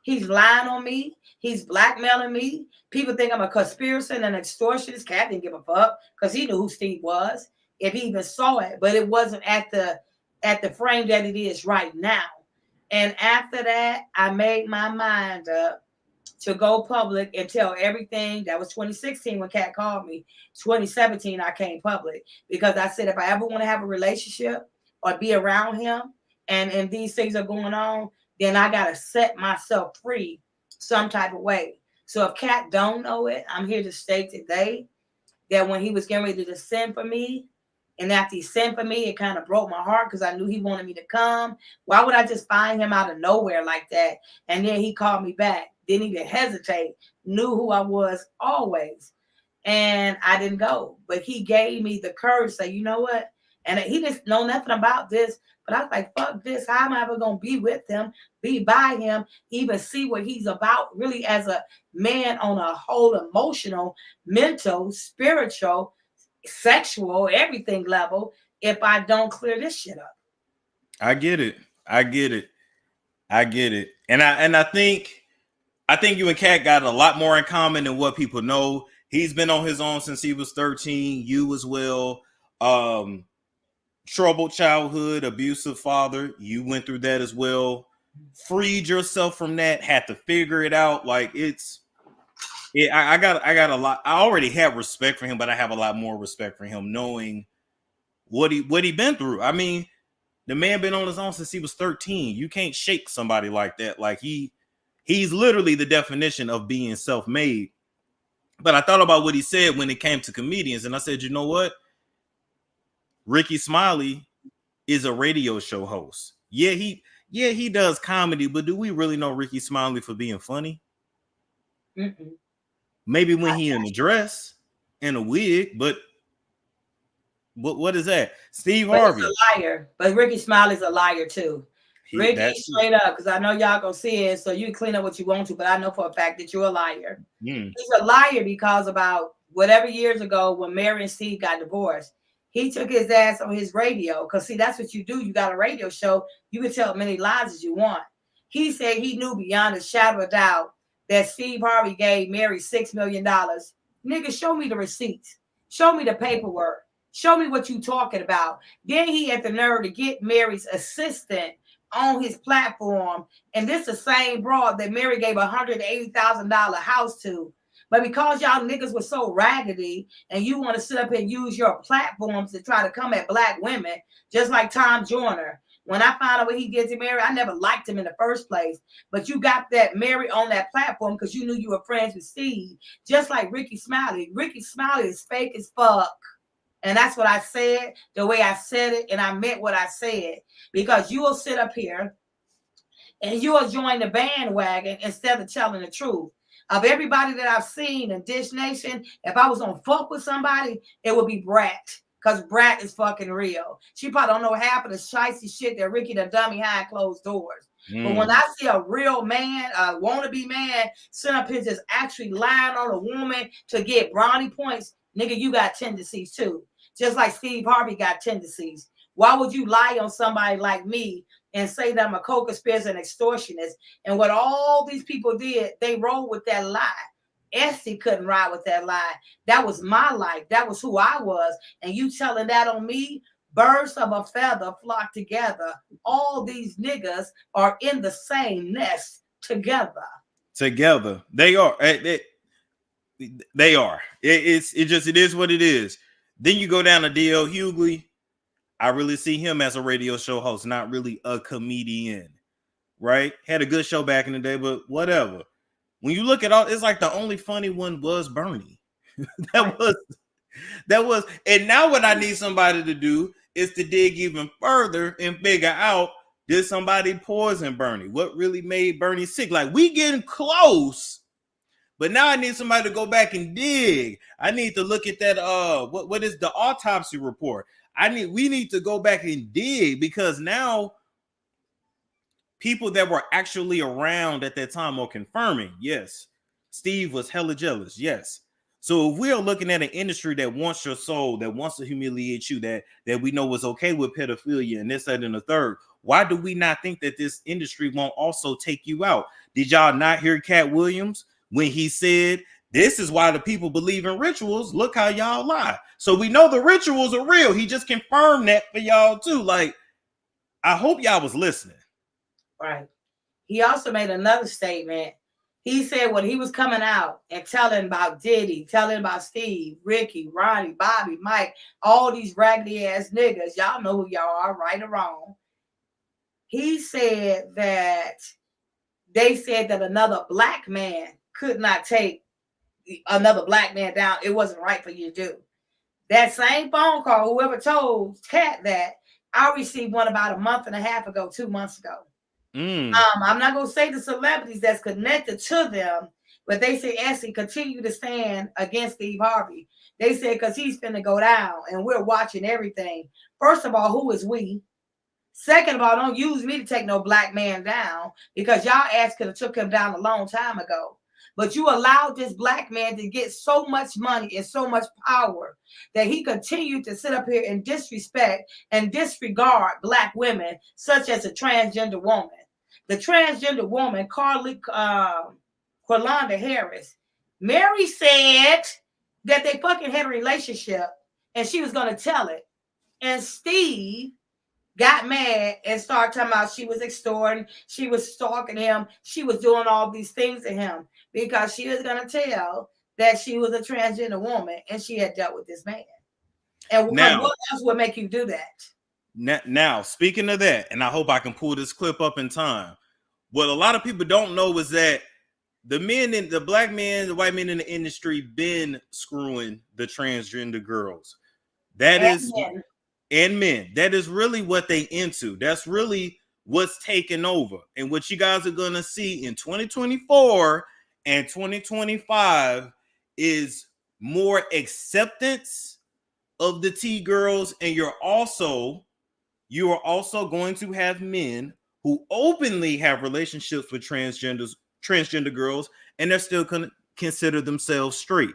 He's lying on me. He's blackmailing me. People think I'm a conspiracy and an extortionist. KATT didn't give a fuck because he knew who Steve was, if he even saw it. But it wasn't at the frame that it is right now. And after that, I made my mind up to go public and tell everything. That was 2016 when KATT called me. 2017, I came public because I said if I ever want to have a relationship or be around him and these things are going on, then I got to set myself free some type of way. So if KATT don't know it, I'm here to state today that when he was getting ready to send for me, and after he sent for me, it kind of broke my heart because I knew he wanted me to come. Why would I just find him out of nowhere like that? And then he called me back, didn't even hesitate, knew who I was always. And I didn't go. But he gave me the courage to say, you know what? And he didn't know nothing about this. But I was like, fuck this. How am I ever going to be with him, be by him, even see what he's about really as a man on a whole emotional, mental, spiritual, sexual, everything level if I don't clear this shit up? I get it. And I think you and KATT got a lot more in common than what people know. He's been on his own since he was 13. You as well. Troubled childhood, abusive father. You went through that as well. Freed yourself from that. Had to figure it out. Like I got a lot. I already have respect for him, but I have a lot more respect for him, knowing what he been through. I mean, the man been on his own since he was 13. You can't shake somebody like that. Like he's literally the definition of being self-made. But I thought about what he said when it came to comedians, and I said, you know what? Ricky Smiley is a radio show host. Yeah, he does comedy, but do we really know Ricky Smiley for being funny? Mm-mm. Maybe when he in a dress and a wig, but what is that? Steve Harvey. He's a liar, but Ricky Smiley's a liar too. Ricky, straight up, because I know y'all gonna see it, so you can clean up what you want to, but I know for a fact that you're a liar. He's a liar because about whatever years ago when Mary and Steve got divorced, he took his ass on his radio. Because see, that's what you do. You got a radio show. You can tell many lies as you want. He said he knew beyond a shadow of a doubt that Steve Harvey gave Mary $6 million. Nigga, show me the receipts. Show me the paperwork. Show me what you talking about. Then he had the nerve to get Mary's assistant on his platform. And this the same broad that Mary gave $180,000 house to. But because y'all niggas were so raggedy and you want to sit up and use your platforms to try to come at black women, just like Tom Joyner. When I found out what he did to Mary, I never liked him in the first place. But you got that Mary on that platform because you knew you were friends with Steve. Just like Ricky Smiley. Ricky Smiley is fake as fuck. And that's what I said, the way I said it, and I meant what I said. Because you will sit up here and you will join the bandwagon instead of telling the truth. Of everybody that I've seen in Dish Nation, if I was gonna fuck with somebody, it would be Brat. Because Brat is fucking real. She probably don't know half of the shicey shit that Ricky the dummy had closed doors. But when I see a real man, a wannabe man, sit up here just actually lying on a woman to get brownie points, nigga, you got tendencies too. Just like Steve Harvey got tendencies. Why would you lie on somebody like me and say that I'm a co-conspirator and extortionist? And what all these people did, they rolled with that lie. Essie couldn't ride with that lie. That was my life. That was who I was. And you telling that on me? Birds of a feather flock together. All these niggas are in the same nest together. Together. They are. They are. It is what it is. Then you go down to D.L. Hughley. I really see him as a radio show host, not really a comedian, right? Had a good show back in the day, but whatever. When you look at all, it's like the only funny one was Bernie. that was. And now what I need somebody to do is to dig even further and figure out, did somebody poison Bernie? What really made Bernie sick? Like, we getting close. But now I need somebody to go back and dig. I need to look at that. What is the autopsy report? We need to go back and dig, because now people that were actually around at that time are confirming, yes, Steve was hella jealous. Yes. So if we are looking at an industry that wants your soul, that wants to humiliate you, that we know was okay with pedophilia and this, that, and the third, why do we not think that this industry won't also take you out? Did y'all not hear KATT Williams when he said, this is why the people believe in rituals? Look how y'all lie. So we know the rituals are real. He just confirmed that for y'all too. Like, I hope y'all was listening. Right. He also made another statement. He said when he was coming out and telling about Diddy, telling about Steve, Ricky, Ronnie, Bobby, Mike, all these raggedy ass niggas, y'all know who y'all are, right or wrong. He said that they said that another black man could not take another black man down. It wasn't right for you to do. That same phone call, whoever told KATT that, I received one about a month and a half ago, 2 months ago. I'm not going to say the celebrities that's connected to them, but they say, Essie, continue to stand against Steve Harvey. They said, because he's finna go down and we're watching everything. First of all, who is we? Second of all, don't use me to take no black man down, because y'all ass could have took him down a long time ago. But you allowed this black man to get so much money and so much power that he continued to sit up here and disrespect and disregard black women, such as a transgender woman. The transgender woman, Quilanda Harris, Mary said that they fucking had a relationship and she was going to tell it. And Steve got mad and started talking about she was extorting, she was stalking him, she was doing all these things to him because she was going to tell that she was a transgender woman and she had dealt with this man. And now, what else would make you do that? Now, speaking of that, and I hope I can pull this clip up in time, what a lot of people don't know is that the black men, the white men in the industry been screwing the transgender girls. And men. That is really what they into. That's really what's taking over. And what you guys are going to see in 2024 and 2025 is more acceptance of the T girls. And you are also going to have men who openly have relationships with transgender girls, and they're still going to consider themselves straight.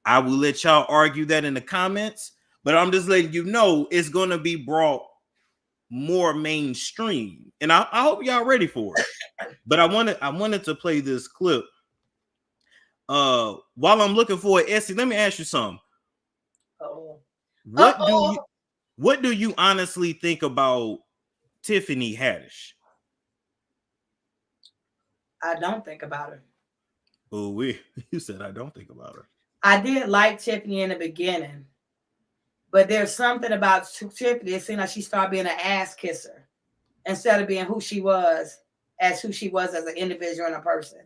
I will let y'all argue that in the comments, but I'm just letting you know it's going to be brought more mainstream, and I hope y'all ready for it. But I wanted to play this clip. While I'm looking for it, Essie, let me ask you something. Oh, What do you honestly think about Tiffany Haddish? I don't think about her. Oh, you said I don't think about her. I did like Tiffany in the beginning, but there's something about Tiffany. It seemed like she started being an ass kisser instead of being who she was as an individual and a person.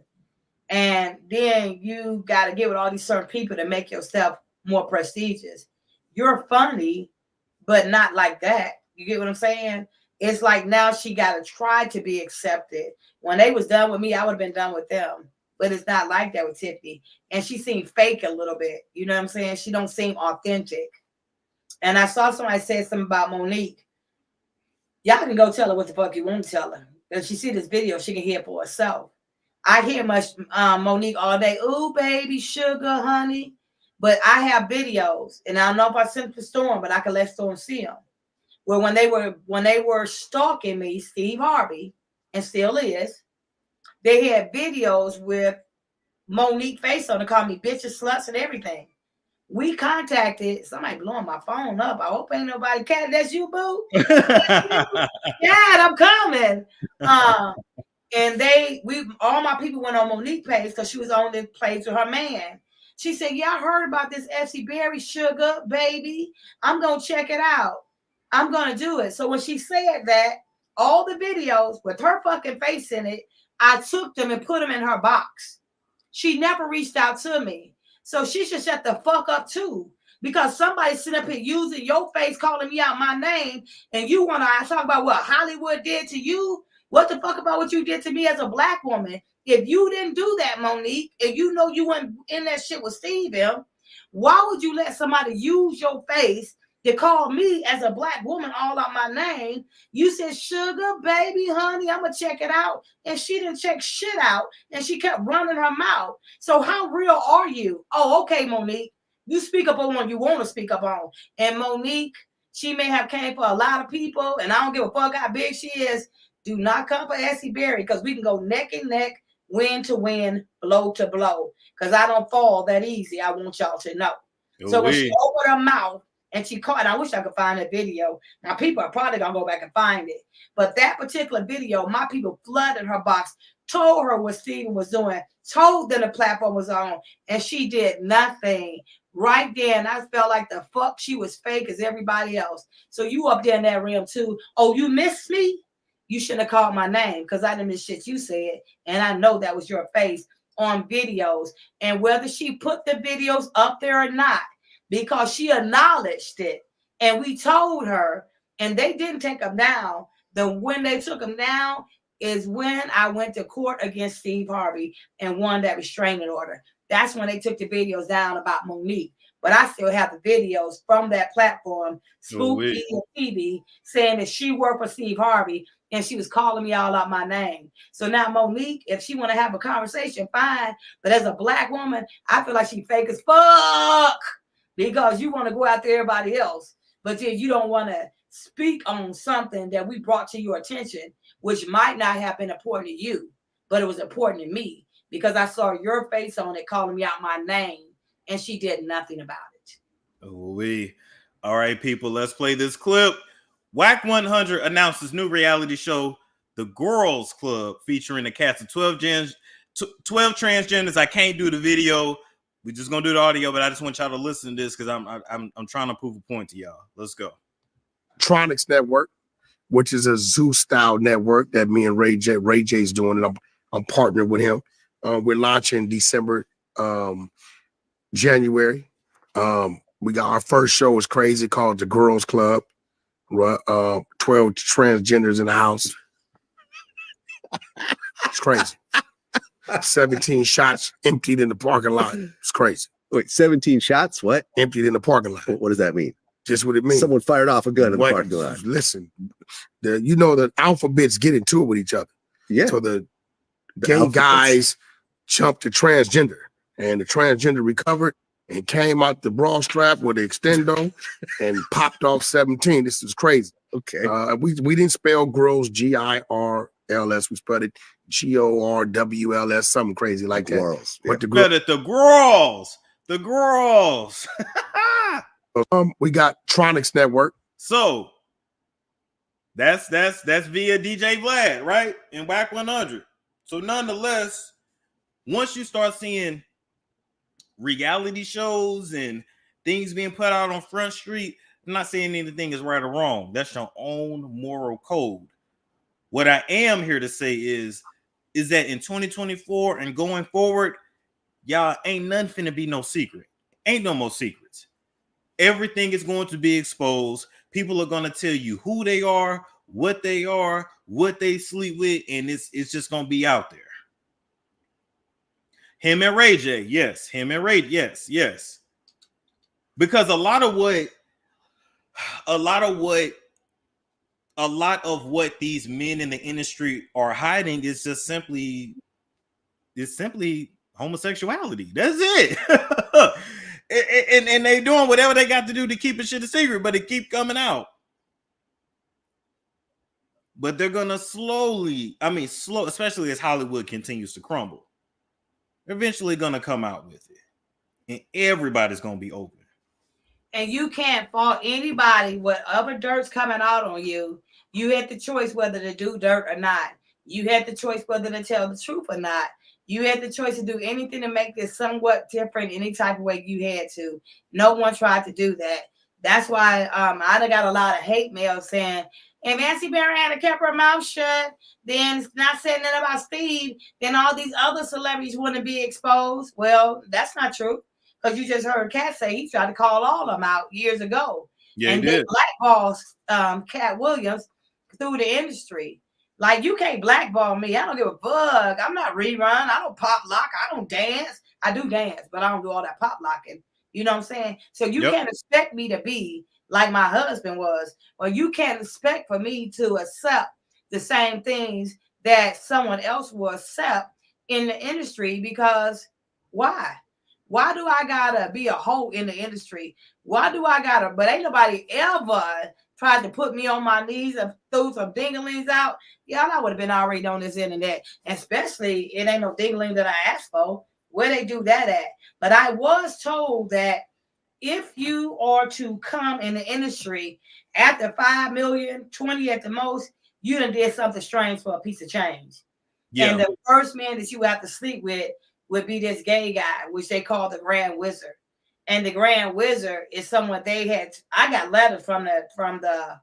And then you got to get with all these certain people to make yourself more prestigious. You're funny, but not like that. You get what I'm saying? It's like now she got to try to be accepted. When they was done with me, I would have been done with them. But it's not like that with Tiffany. And she seemed fake a little bit. You know what I'm saying? She don't seem authentic. And I saw somebody say something about Monique. Y'all can go tell her what the fuck you want to tell her. If she see this video, she can hear it for herself. I hear Monique all day. Ooh, baby, sugar, honey. But I have videos, and I don't know if I sent to Storm, but I can let Storm see them. Where when they were stalking me, Steve Harvey, and still is, they had videos with Monique face on it, called me bitches, sluts, and everything. We contacted somebody blowing my phone up. I hope ain't nobody. Cat, that's you, boo. Cat, I'm coming. And all my people went on Monique page because she was on the page with her man. She said, yeah, I heard about this Essie Berry sugar, baby. I'm going to check it out. I'm going to do it. So when she said that, all the videos with her fucking face in it, I took them and put them in her box. She never reached out to me. So she should shut the fuck up too. Because somebody's sitting up here using your face, calling me out my name, and you want to talk about what Hollywood did to you? What the fuck about what you did to me as a black woman? If you didn't do that, Monique, and you know you weren't in that shit with Steve, why would you let somebody use your face to call me as a black woman all out my name? You said, sugar, baby, honey, I'm going to check it out. And she didn't check shit out, and she kept running her mouth. So how real are you? Oh, okay, Monique. You speak up on what you want to speak up on. And Monique, she may have came for a lot of people, and I don't give a fuck how big she is. Do not come for Essie Berry, because we can go neck and neck, win to win, blow to blow. Because I don't fall that easy. I want y'all to know. So when she opened her mouth and she caught, and I wish I could find that video. Now people are probably gonna go back and find it. But that particular video, my people flooded her box, told her what Steven was doing, told them the platform was on, and she did nothing. Right there, and I felt like the fuck she was fake as everybody else. So you up there in that realm too. Oh, you missed me? You shouldn't have called my name, because I didn't miss shit you said. And I know that was your face on videos. And whether she put the videos up there or not, because she acknowledged it, and we told her, and they didn't take them down. When they took them down is when I went to court against Steve Harvey and won that restraining order. That's when they took the videos down about Monique. But I still have the videos from that platform, Spooky and Phoebe, saying that she worked for Steve Harvey and she was calling me all out my name. So now Monique, if she want to have a conversation, fine. But as a black woman, I feel like she fake as fuck, because you want to go after everybody else, but then you don't want to speak on something that we brought to your attention, which might not have been important to you, but it was important to me, because I saw your face on it calling me out my name, and she did nothing about it. All right, people, let's play this clip. WAC 100 announces new reality show, The Girls Club, featuring the cast of 12 transgenders. I can't do the video. We're just gonna do the audio, but I just want y'all to listen to this because I'm trying to prove a point to y'all. Let's go. Tronics Network, which is a Zeus style network that me and Ray J's doing, and I'm partnered with him. We're launching December, January. We got our first show is crazy, called The Girls Club. 12 transgenders in the house. It's crazy. 17 shots emptied in the parking lot. It's crazy. Wait, 17 shots? What? Emptied in the parking lot. What does that mean? Just what it means. Someone fired off a gun in the parking lot. Listen, the alphabets get into it with each other. Yeah. So the gay guys jumped the transgender, and the transgender recovered and came out the bra strap with the extendo and popped off 17. This is crazy. Okay. We didn't spell girls GIRLS. We spelled it GORWLS, something crazy like that. Girls. But the girls. We got Tronics Network. So that's via DJ Vlad, right? In WAC 100. So nonetheless, once you start seeing reality shows and things being put out on Front Street, I'm not saying anything is right or wrong. That's your own moral code. What I am here to say is that in 2024 and going forward, y'all ain't nothing finna be no secret. Ain't no more secrets. Everything is going to be exposed. People are going to tell you who they are, what they sleep with, and it's just going to be out there. Him and Ray J, yes. Him and Ray, yes. Because a lot of what these men in the industry are hiding is just simply homosexuality. That's it. and they doing whatever they got to do to keep it shit a secret, but it keep coming out. But they're gonna slow, especially as Hollywood continues to crumble. They're eventually gonna come out with it, and everybody's gonna be open. And you can't fault anybody. Whatever dirt's coming out on you, you had the choice whether to do dirt or not. You had the choice whether to tell the truth or not. You had the choice to do anything to make this somewhat different, any type of way you had to. No one tried to do that. That's why I done got a lot of hate mail saying, if Essie Berry had kept her mouth shut, then it's not saying nothing about Steve, then all these other celebrities wouldn't be exposed. Well, that's not true. Because you just heard KATT say he tried to call all of them out years ago. Yeah, and he did. Blackballs KATT Williams through the industry. Like, you can't blackball me. I don't give a bug. I'm not rerun. I don't pop lock. I don't dance. I do dance, but I don't do all that pop locking. You know what I'm saying? So you can't expect me to be like my husband was, or you can't expect for me to accept the same things that someone else will accept in the industry. Because why? Why do I gotta be a hoe in the industry? Why do I gotta? But ain't nobody ever tried to put me on my knees and threw some dinglings out. Y'all, I would have been already on this internet. Especially, it ain't no dingling that I asked for. Where they do that at? But I was told that if you are to come in the industry after 5 million, 20 at the most, you done did something strange for a piece of change. Yeah. And the first man that you have to sleep with would be this gay guy, which they call the Grand Wizard. And the Grand Wizard is someone they had. I got letters from the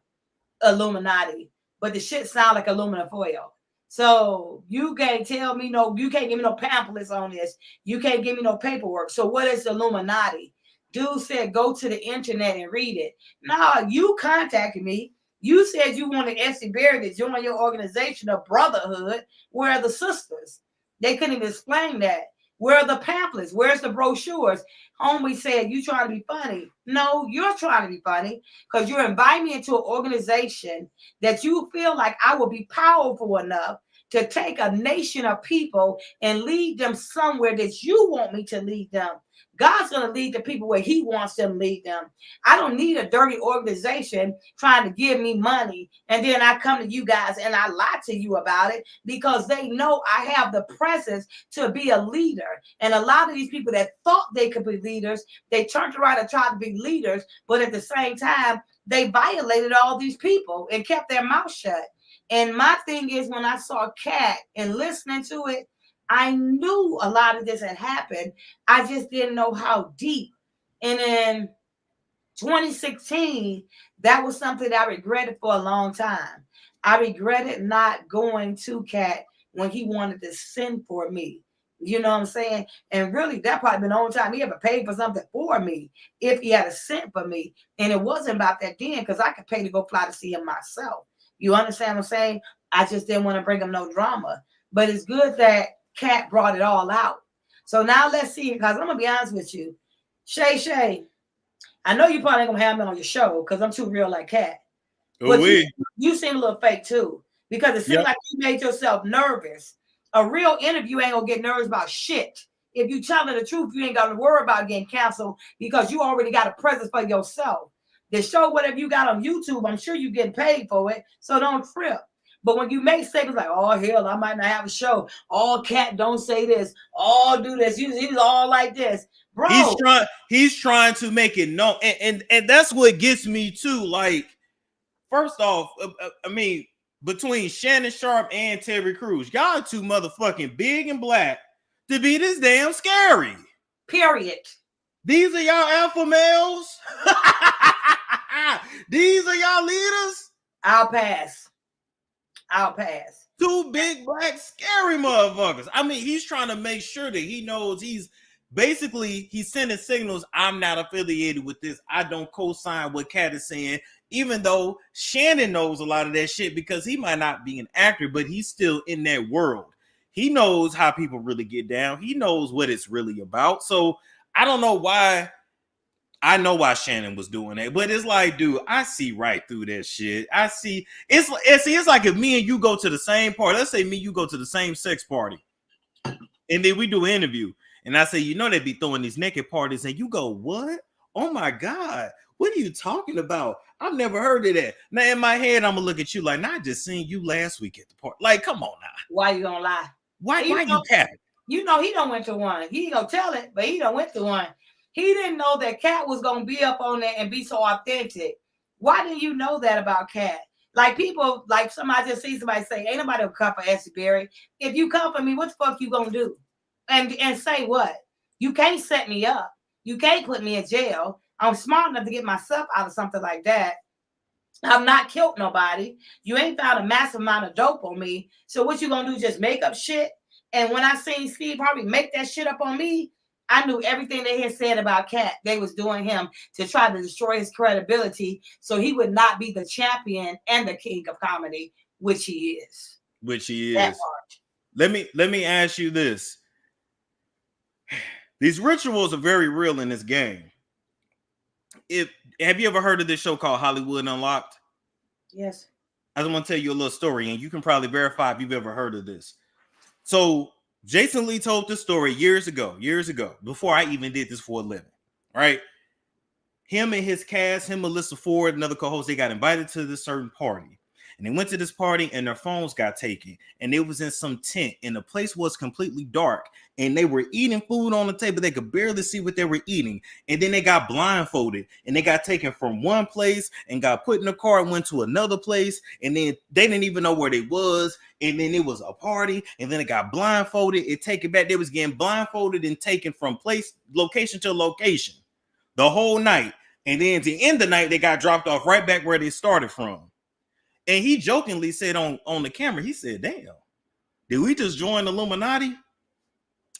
Illuminati, but the shit sound like aluminum foil. So you can't tell me you can't give me no pamphlets on this. You can't give me no paperwork. So what is the Illuminati? Dude said, go to the internet and read it. No, you contacted me. You said you wanted Essie Berry to join your organization of brotherhood. Where are the sisters? They couldn't even explain that. Where are the pamphlets? Where's the brochures? Homie said, you trying to be funny. No, you're trying to be funny because you're inviting me into an organization that you feel like I will be powerful enough to take a nation of people and lead them somewhere that you want me to lead them. God's going to lead the people where he wants them to lead them. I don't need a dirty organization trying to give me money. And then I come to you guys and I lie to you about it because they know I have the presence to be a leader. And a lot of these people that thought they could be leaders, they turned around and tried to be leaders. But at the same time, they violated all these people and kept their mouth shut. And my thing is, when I saw KATT and listening to it, I knew a lot of this had happened. I just didn't know how deep. And in 2016, that was something that I regretted for a long time. I regretted not going to KATT when he wanted to send for me. You know what I'm saying? And really, that probably been the only time he ever paid for something for me, if he had a cent for me. And it wasn't about that then, because I could pay to go fly to see him myself. You understand what I'm saying? I just didn't want to bring him no drama. But it's good that KATT brought it all out. So now let's see, because I'm going to be honest with you. Shay, I know you probably ain't going to have me on your show because I'm too real like KATT. But you seem a little fake too, because it seems like you made yourself nervous. A real interview ain't going to get nervous about shit. If you telling the truth, you ain't got to worry about getting canceled because you already got a presence for yourself. The show, whatever you got on YouTube, I'm sure you're getting paid for it, so don't trip. But when you make statements like, oh, hell, I might not have a show. All KATT don't say this. All do this. He's all like this. Bro, He's trying to make it known, and that's what gets me too. Like, first off, I mean, between Shannon Sharp and Terry Crews, y'all too motherfucking big and black to be this damn scary. period. These are y'all alpha males. These are y'all leaders. I'll pass. Two big black scary motherfuckers. I mean, he's trying to make sure that he knows he's sending signals. I'm not affiliated with this. I don't co-sign what KATT is saying, even though Shannon knows a lot of that shit because he might not be an actor, but he's still in that world. He knows how people really get down. He knows what it's really about. So I don't know why. I know why Shannon was doing that, but it's like, dude, I see right through that shit. I see it's like if me and you go to the same party. Let's say me and you go to the same sex party, and then we do an interview, and I say, you know, they be throwing these naked parties, and you go, what? Oh my God, what are you talking about? I've never heard of that. Now in my head, I'm gonna look at you like, nah, I just seen you last week at the party. Like, come on now. Why you gonna lie? Why you capping? You know he don't went to one. He ain't gonna tell it, but he don't went to one. He didn't know that KATT was gonna be up on there and be so authentic. Why didn't you know that about KATT? Like people, like somebody just see somebody say, "Ain't nobody gonna come for Essie Berry." If you come for me, what the fuck you gonna do? And say what? You can't set me up. You can't put me in jail. I'm smart enough to get myself out of something like that. I've not killed nobody. You ain't found a massive amount of dope on me. So what you gonna do? Just make up shit? And when I seen Steve Harvey make that shit up on me, I knew everything they had said about KATT. They was doing him to try to destroy his credibility so he would not be the champion and the king of comedy, which he is. Which he is. Let me ask you this. These rituals are very real in this game. Have you ever heard of this show called Hollywood Unlocked? Yes. I just want to tell you a little story, and you can probably verify if you've ever heard of this. So Jason Lee told this story years ago, before I even did this for a living, right? Him and his cast, him, Melissa Ford, another co-host, they got invited to this certain party. And they went to this party and their phones got taken. And it was in some tent and the place was completely dark. And they were eating food on the table. They could barely see what they were eating. And then they got blindfolded and they got taken from one place and got put in a car and went to another place. And then they didn't even know where they was. And then it was a party. And then it got blindfolded and taken back. They was getting blindfolded and taken from location to location the whole night. And then at the end of the night, they got dropped off right back where they started from. And he jokingly said on the camera, he said, damn, did we just join the Illuminati?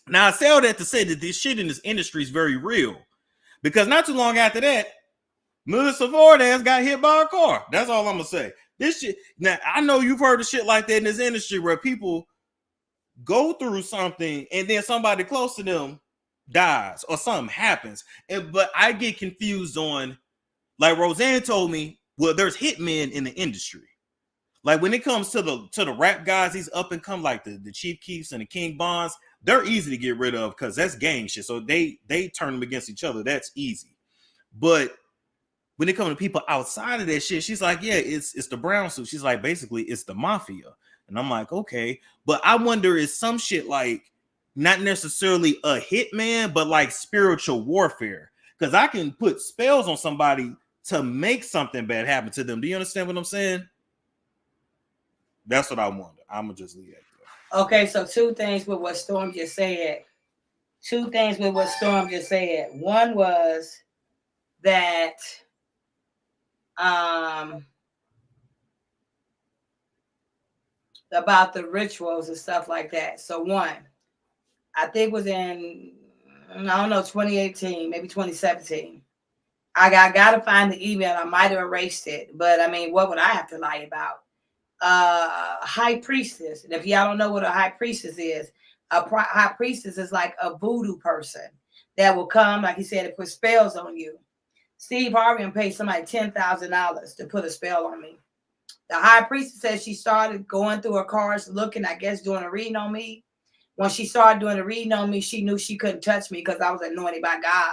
Now, I say all that to say that this shit in this industry is very real. Because not too long after that, Melissa Ford ass got hit by a car. That's all I'm going to say. This shit, now, I know you've heard of shit like that in this industry where people go through something and then somebody close to them dies or something happens. But I get confused on, like Roseanne told me, well, there's hitmen in the industry. Like when it comes to the rap guys, these up and come like the Chief Keefs and the King Bonds, they're easy to get rid of because that's gang shit. So they turn them against each other. That's easy. But when it comes to people outside of that shit, she's like, yeah, it's the brown suit. She's like, basically, it's the mafia. And I'm like, okay. But I wonder is some shit like not necessarily a hitman, but like spiritual warfare. Because I can put spells on somebody to make something bad happen to them. Do you understand what I'm saying? That's what I wonder. I'm going to just leave that there. Okay, so two things with what Storm just said. One was that about the rituals and stuff like that. So one, I think was in, I don't know, 2018, maybe 2017. I got to find the email. I might have erased it, but I mean, what would I have to lie about? High priestess. And if y'all don't know what a high priestess is, high priestess is like a voodoo person that will come, like he said, to put spells on you. Steve Harvey paid somebody $10,000 to put a spell on me. The high priestess said she started going through her cards, looking, I guess, doing a reading on me. When she started doing a reading on me, she knew she couldn't touch me because I was anointed by God.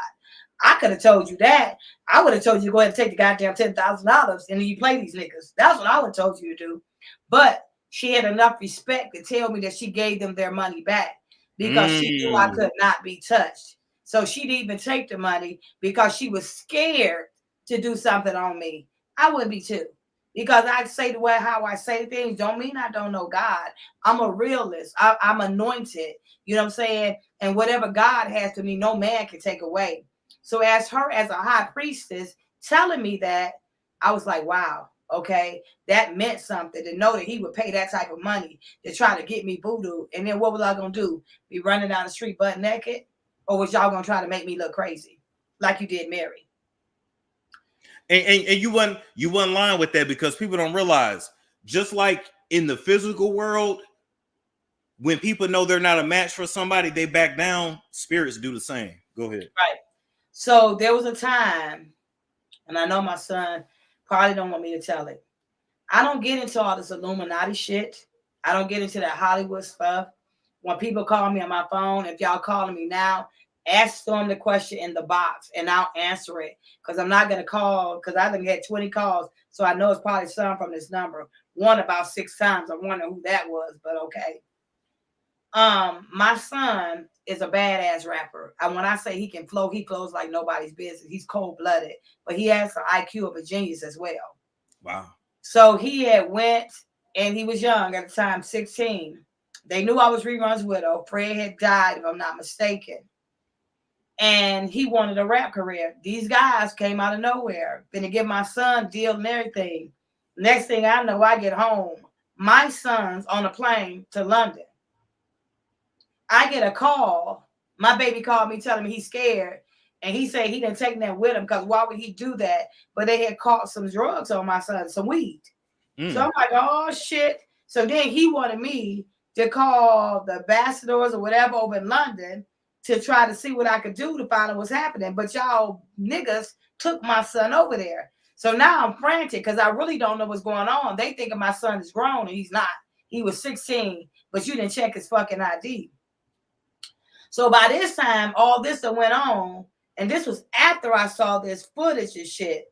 I could have told you that. I would have told you to go ahead and take the goddamn $10,000 and then you play these niggas. That's what I would have told you to do. But she had enough respect to tell me that she gave them their money back because she knew I could not be touched. So she didn't even take the money because she was scared to do something on me. I would be too. Because I say the way how I say things don't mean I don't know God. I'm a realist. I'm anointed. You know what I'm saying? And whatever God has to me, no man can take away. So as her, as a high priestess, telling me that, I was like, wow, okay, that meant something to know that he would pay that type of money to try to get me voodoo. And then what was I going to do? Be running down the street butt naked? Or was y'all going to try to make me look crazy like you did Mary? And you wasn't lying with that, because people don't realize, just like in the physical world, when people know they're not a match for somebody, they back down. Spirits do the same. Go ahead. Right. So there was a time, and I know my son probably don't want me to tell it. I don't get into all this Illuminati shit. I don't get into that Hollywood stuff. When people call me on my phone, if y'all calling me now, ask them the question in the box and I'll answer it. Because I'm not going to call, because I done had 20 calls. So I know it's probably some from this number. One about 6 times. I wonder who that was, but okay. My son is a badass rapper. And when I say he can flow, he flows like nobody's business. He's cold-blooded, but he has the IQ of a genius as well. Wow. So he had went, and he was young at the time, 16. They knew I was Rerun's widow. Fred had died, if I'm not mistaken. And he wanted a rap career. These guys came out of nowhere. Gonna give my son deal and everything. Next thing I know, I get home. My son's on a plane to London. I get a call. My baby called me telling me he's scared. And he said he didn't take that with him because why would he do that? But they had caught some drugs on my son, some weed. So I'm like, oh, shit. So then he wanted me to call the ambassadors or whatever over in London to try to see what I could do to find out what's happening. But y'all niggas took my son over there. So now I'm frantic because I really don't know what's going on. They think my son is grown and he's not. He was 16, but you didn't check his fucking ID. So by this time, all this that went on, and this was after I saw this footage and shit,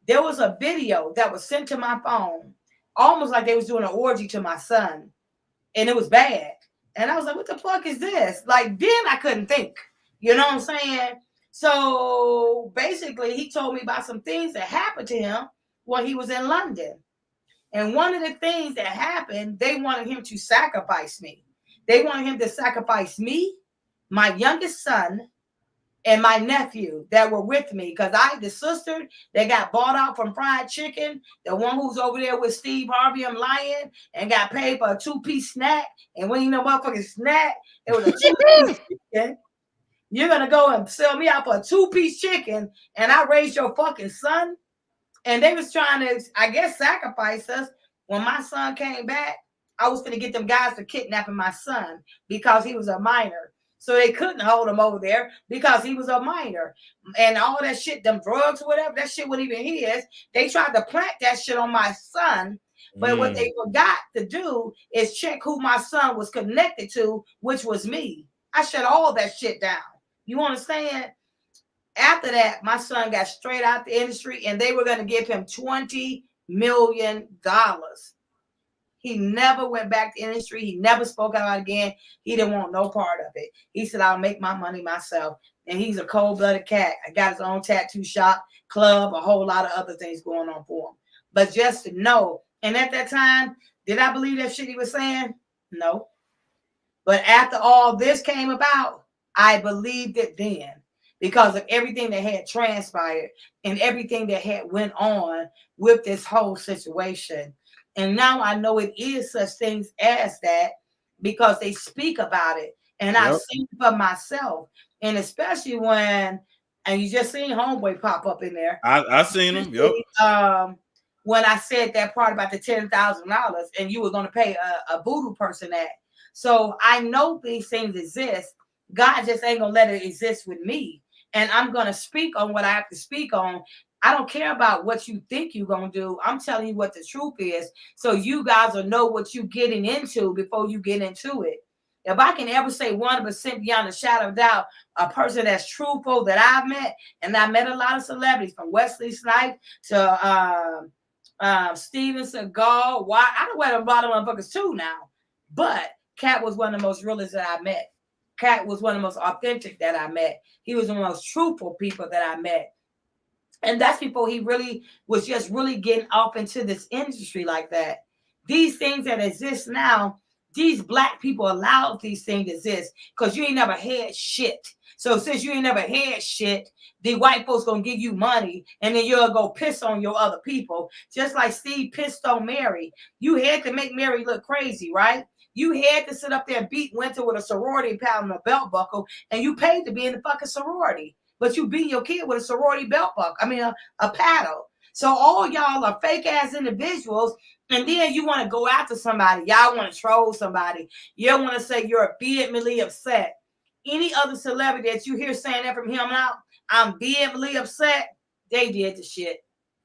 there was a video that was sent to my phone, almost like they was doing an orgy to my son. And it was bad. And I was like, what the fuck is this? Like, then I couldn't think. You know what I'm saying? So basically, he told me about some things that happened to him while he was in London. And one of the things that happened, they wanted him to sacrifice me. They wanted him to sacrifice me, my youngest son, and my nephew that were with me. Because the sister that got bought out from Fried Chicken, the one who's over there with Steve Harvey and Lion and got paid for a 2-piece snack. And when you know motherfucking snack, it was a 2-piece chicken. You're going to go and sell me out for a 2-piece chicken and I raised your fucking son? And they was trying to, I guess, sacrifice us. When my son came back, I was going to get them guys to kidnapping my son because he was a minor. So they couldn't hold him over there because he was a minor. And all that shit, them drugs or whatever, that shit wasn't even his. They tried to plant that shit on my son. But what they forgot to do is check who my son was connected to, which was me. I shut all that shit down. You understand? After that, my son got straight out the industry and they were going to give him $20 million. He never went back to industry. He never spoke out again. He didn't want no part of it. He said, I'll make my money myself. And he's a cold-blooded cat. I got his own tattoo shop, club, a whole lot of other things going on for him. But just to know, and at that time, did I believe that shit he was saying? No. But after all this came about, I believed it then because of everything that had transpired and everything that had went on with this whole situation. And now I know it is such things as that because they speak about it. And I've seen it for myself. And especially when, and you just seen Homeboy pop up in there. I seen him. Yep. When I said that part about the $10,000 and you were going to pay a voodoo person that. So I know these things exist. God just ain't going to let it exist with me. And I'm going to speak on what I have to speak on. I don't care about what you think you're going to do. I'm telling you what the truth is. So you guys will know what you're getting into before you get into it. If I can ever say 100% beyond a shadow of doubt, a person that's truthful that I've met, and I met a lot of celebrities from Wesley Snipes to Steven Seagal. I don't wear a lot of motherfuckers too now. But KATT was one of the most realest that I met. KATT was one of the most authentic that I met. He was one of the most truthful people that I met. And that's before he really was just really getting up into this industry like that. These things that exist now, these black people allow these things to exist because you ain't never had shit. So since you ain't never had shit, the white folks gonna give you money and then you'll go piss on your other people. Just like Steve pissed on Mary. You had to make Mary look crazy, right? You had to sit up there and beat Winter with a sorority pad and a belt buckle, and you paid to be in the fucking sorority. But you beat your kid with a sorority belt buckle. I mean, a paddle. So all y'all are fake ass individuals. And then you want to go after somebody. Y'all want to troll somebody. You want to say you're vehemently upset. Any other celebrity that you hear saying that from him out, I'm vehemently upset. They did the shit.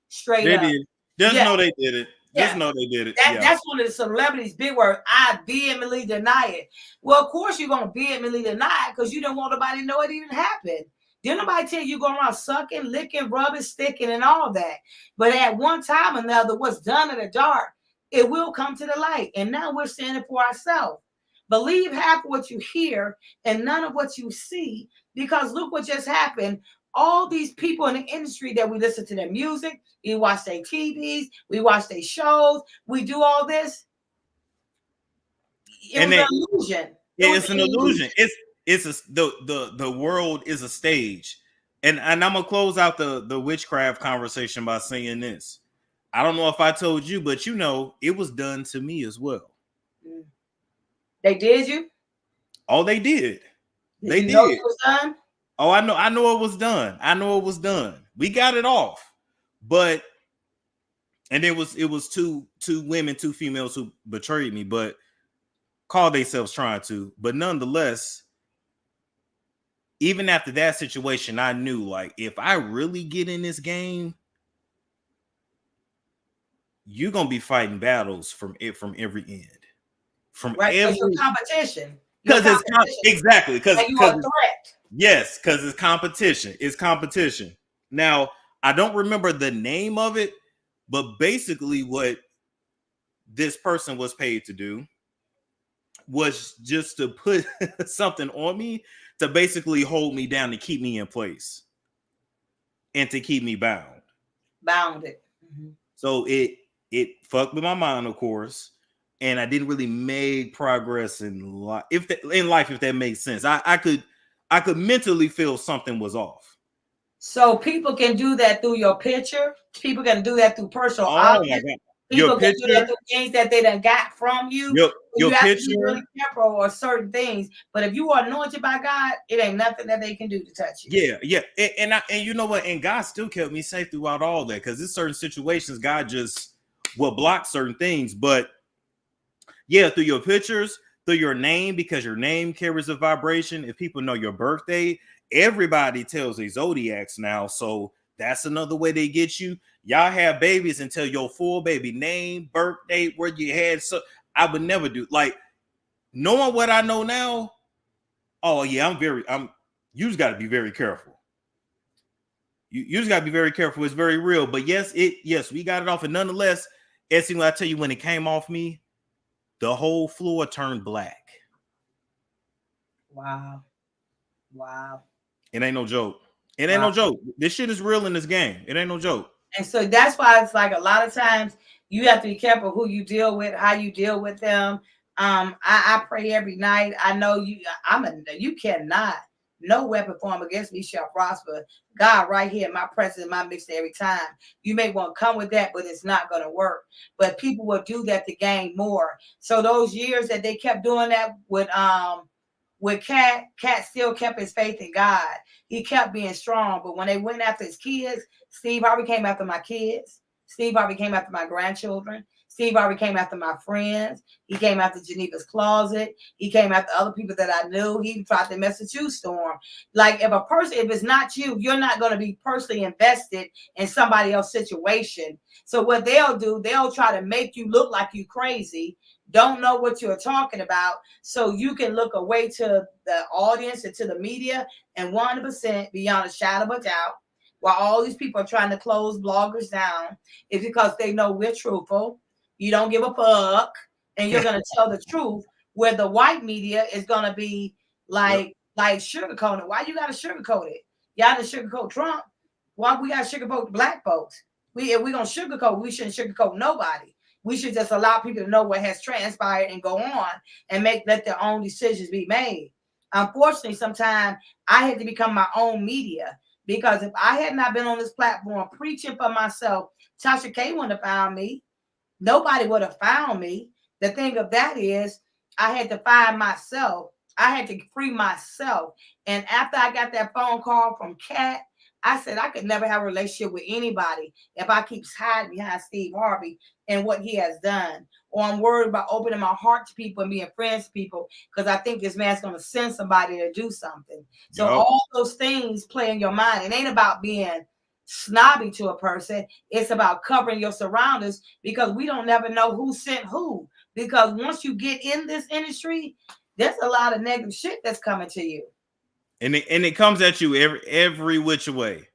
Straight they up. Did. Just know they did it. Just know they did it. That's one of the celebrities' big word. I vehemently deny it. Well, of course you're going to vehemently deny it because you don't want nobody to know it even happened. Didn't nobody tell you going around sucking, licking, rubbing, sticking, and all that. But at one time or another, what's done in the dark, it will come to the light. And now we're standing for ourselves. Believe half what you hear and none of what you see, because look what just happened. All these people in the industry that we listen to their music, we watch their TVs, we watch their shows, we do all this. It was an illusion. It's an illusion. The world is a stage. And I'm gonna close out the witchcraft conversation by saying this. I don't know if I told you, but you know, it was done to me as well. They did you? Oh, they did. They did. Know it was done? Oh, I know it was done. I know it was done. We got it off. But and it was two women, two females who betrayed me, but called themselves trying to. But nonetheless, even after that situation, I knew, like, if I really get in this game, you're gonna be fighting battles from every end. From every competition. Because it's exactly because you are a threat. Yes, because it's competition. It's competition. Now, I don't remember the name of it, but basically what this person was paid to do was just to put something on me to basically hold me down, to keep me in place and to keep me bound. Bounded. Mm-hmm. So it fucked with my mind, of course, and I didn't really make progress in life. If that makes sense, I could mentally feel something was off. So people can do that through your picture. People can do that through personal objects. People can do that through things that they done got from you. Your have picture, to be really careful or certain things. But if you are anointed by God, it ain't nothing that they can do to touch you. Yeah. And you know what? And God still kept me safe throughout all that, because there's certain situations God just will block certain things. But yeah, through your pictures, through your name, because your name carries a vibration. If people know your birthday, everybody tells their zodiacs now. So that's another way they get you. Y'all have babies and tell your full baby name, birthday, where you had. So I would never do, like, knowing what I know now. Oh yeah, you just got to be very careful. You just got to be very careful. It's very real. But yes, we got it off. And nonetheless, Essie, when I tell you, when it came off me, the whole floor turned black. Wow. It ain't no joke. It ain't no joke. This shit is real in this game. It ain't no joke. And so that's why it's like a lot of times you have to be careful who you deal with, how you deal with them. I pray every night. I know you cannot, no weapon formed against me shall prosper. God right here in my presence, in my midst every time. You may want to come with that, but it's not going to work. But people will do that to gain more. So those years that they kept doing that with KATT still kept his faith in God. He kept being strong. But when they went after his kids, Steve Harvey came after my kids. Steve Harvey came after my grandchildren. Steve Harvey came after my friends. He came after Geneva's Closet. He came after other people that I knew. He tried to mess with you, Storm. Like, if it's not you, you're not going to be personally invested in somebody else's situation. So what they'll do, they'll try to make you look like you crazy, don't know what you're talking about, so you can look away to the audience and to the media, and 100% beyond a shadow of a doubt, while all these people are trying to close bloggers down, is because they know we're truthful. You don't give a fuck, and you're going to tell the truth, where the white media is going to be like sugarcoat it. Why you gotta sugarcoat it? Y'all didn't sugarcoat Trump. Why we gotta sugarcoat black folks? If we gonna sugarcoat, we shouldn't sugarcoat nobody. We should just allow people to know what has transpired and go on and let their own decisions be made. Unfortunately, sometimes I had to become my own media, because if I had not been on this platform preaching for myself, Tasha K wouldn't have found me. Nobody would have found me. The thing of that is, I had to find myself. I had to free myself. And after I got that phone call from KATT, I said I could never have a relationship with anybody if I keep hiding behind Steve Harvey and what he has done. Or I'm worried about opening my heart to people and being friends to people, because I think this man's going to send somebody to do something. So all those things play in your mind. It ain't about being snobby to a person. It's about covering your surroundings, because we don't never know who sent who. Because once you get in this industry, there's a lot of negative shit that's coming to you. And it comes at you every which way.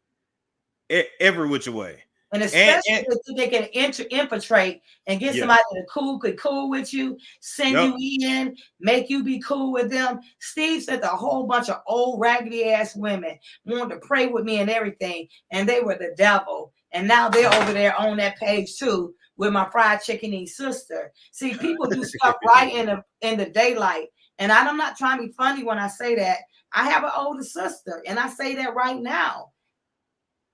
Every which way. And especially if they can infiltrate and get somebody that cool with you, send you in, make you be cool with them. Steve said a whole bunch of old raggedy ass women wanted to pray with me and everything, and they were the devil. And now they're over there on that page too with my fried chicken sister. See, people do stuff right in the daylight. And I'm not trying to be funny when I say that. I have an older sister, and I say that right now.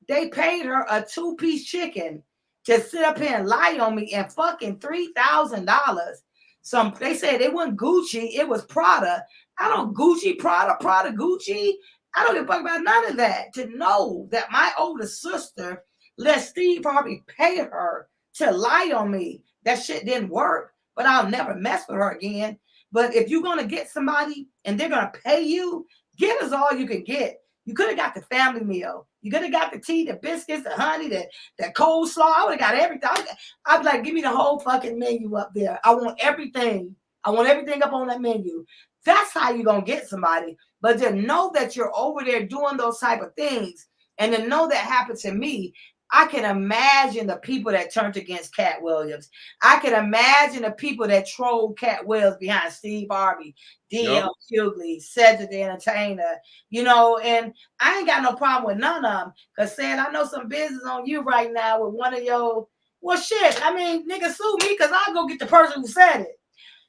They paid her a 2-piece chicken to sit up here and lie on me, and fucking $3,000. They said it wasn't Gucci, it was Prada. I don't Gucci, Prada, Gucci. I don't give a fuck about none of that. To know that my older sister let Steve Harvey pay her to lie on me, that shit didn't work. But I'll never mess with her again. But if you're gonna get somebody and they're gonna pay you, get us all you can get. You could have got the family meal. You could have got the tea, the biscuits, the honey, the coleslaw. I would have got everything. I'd be like, give me the whole fucking menu up there. I want everything. I want everything up on that menu. That's how you're going to get somebody. But to know that you're over there doing those type of things, and to know that happened to me, I can imagine the people that turned against KATT Williams. I can imagine the people that trolled KATT Williams behind Steve Harvey, D.L. Hughley, Cedric the Entertainer, and I ain't got no problem with none of them. Because saying, I know some business on you right now with one of your, well, shit. I mean, nigga, sue me, because I'll go get the person who said it.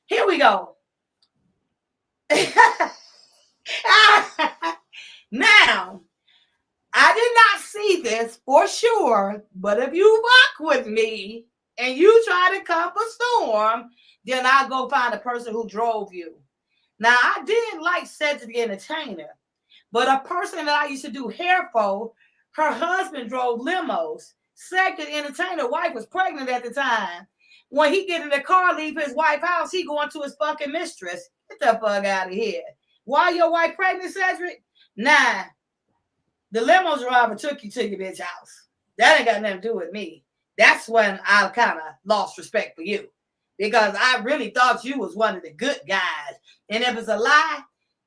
Here we go. Now, I did not see this for sure, but if you fuck with me and you try to come for storm, then I'll go find the person who drove you. Now, I did like Cedric the Entertainer, but a person that I used to do hair for, her husband drove limos. Cedric the Entertainer wife was pregnant at the time. When he get in the car, leave his wife's house, he going to his fucking mistress. Get the fuck out of here. Why your wife pregnant, Cedric? Nah. The limo driver took you to your bitch house. That ain't got nothing to do with me. That's when I kind of lost respect for you, because I really thought you was one of the good guys. And if it's a lie,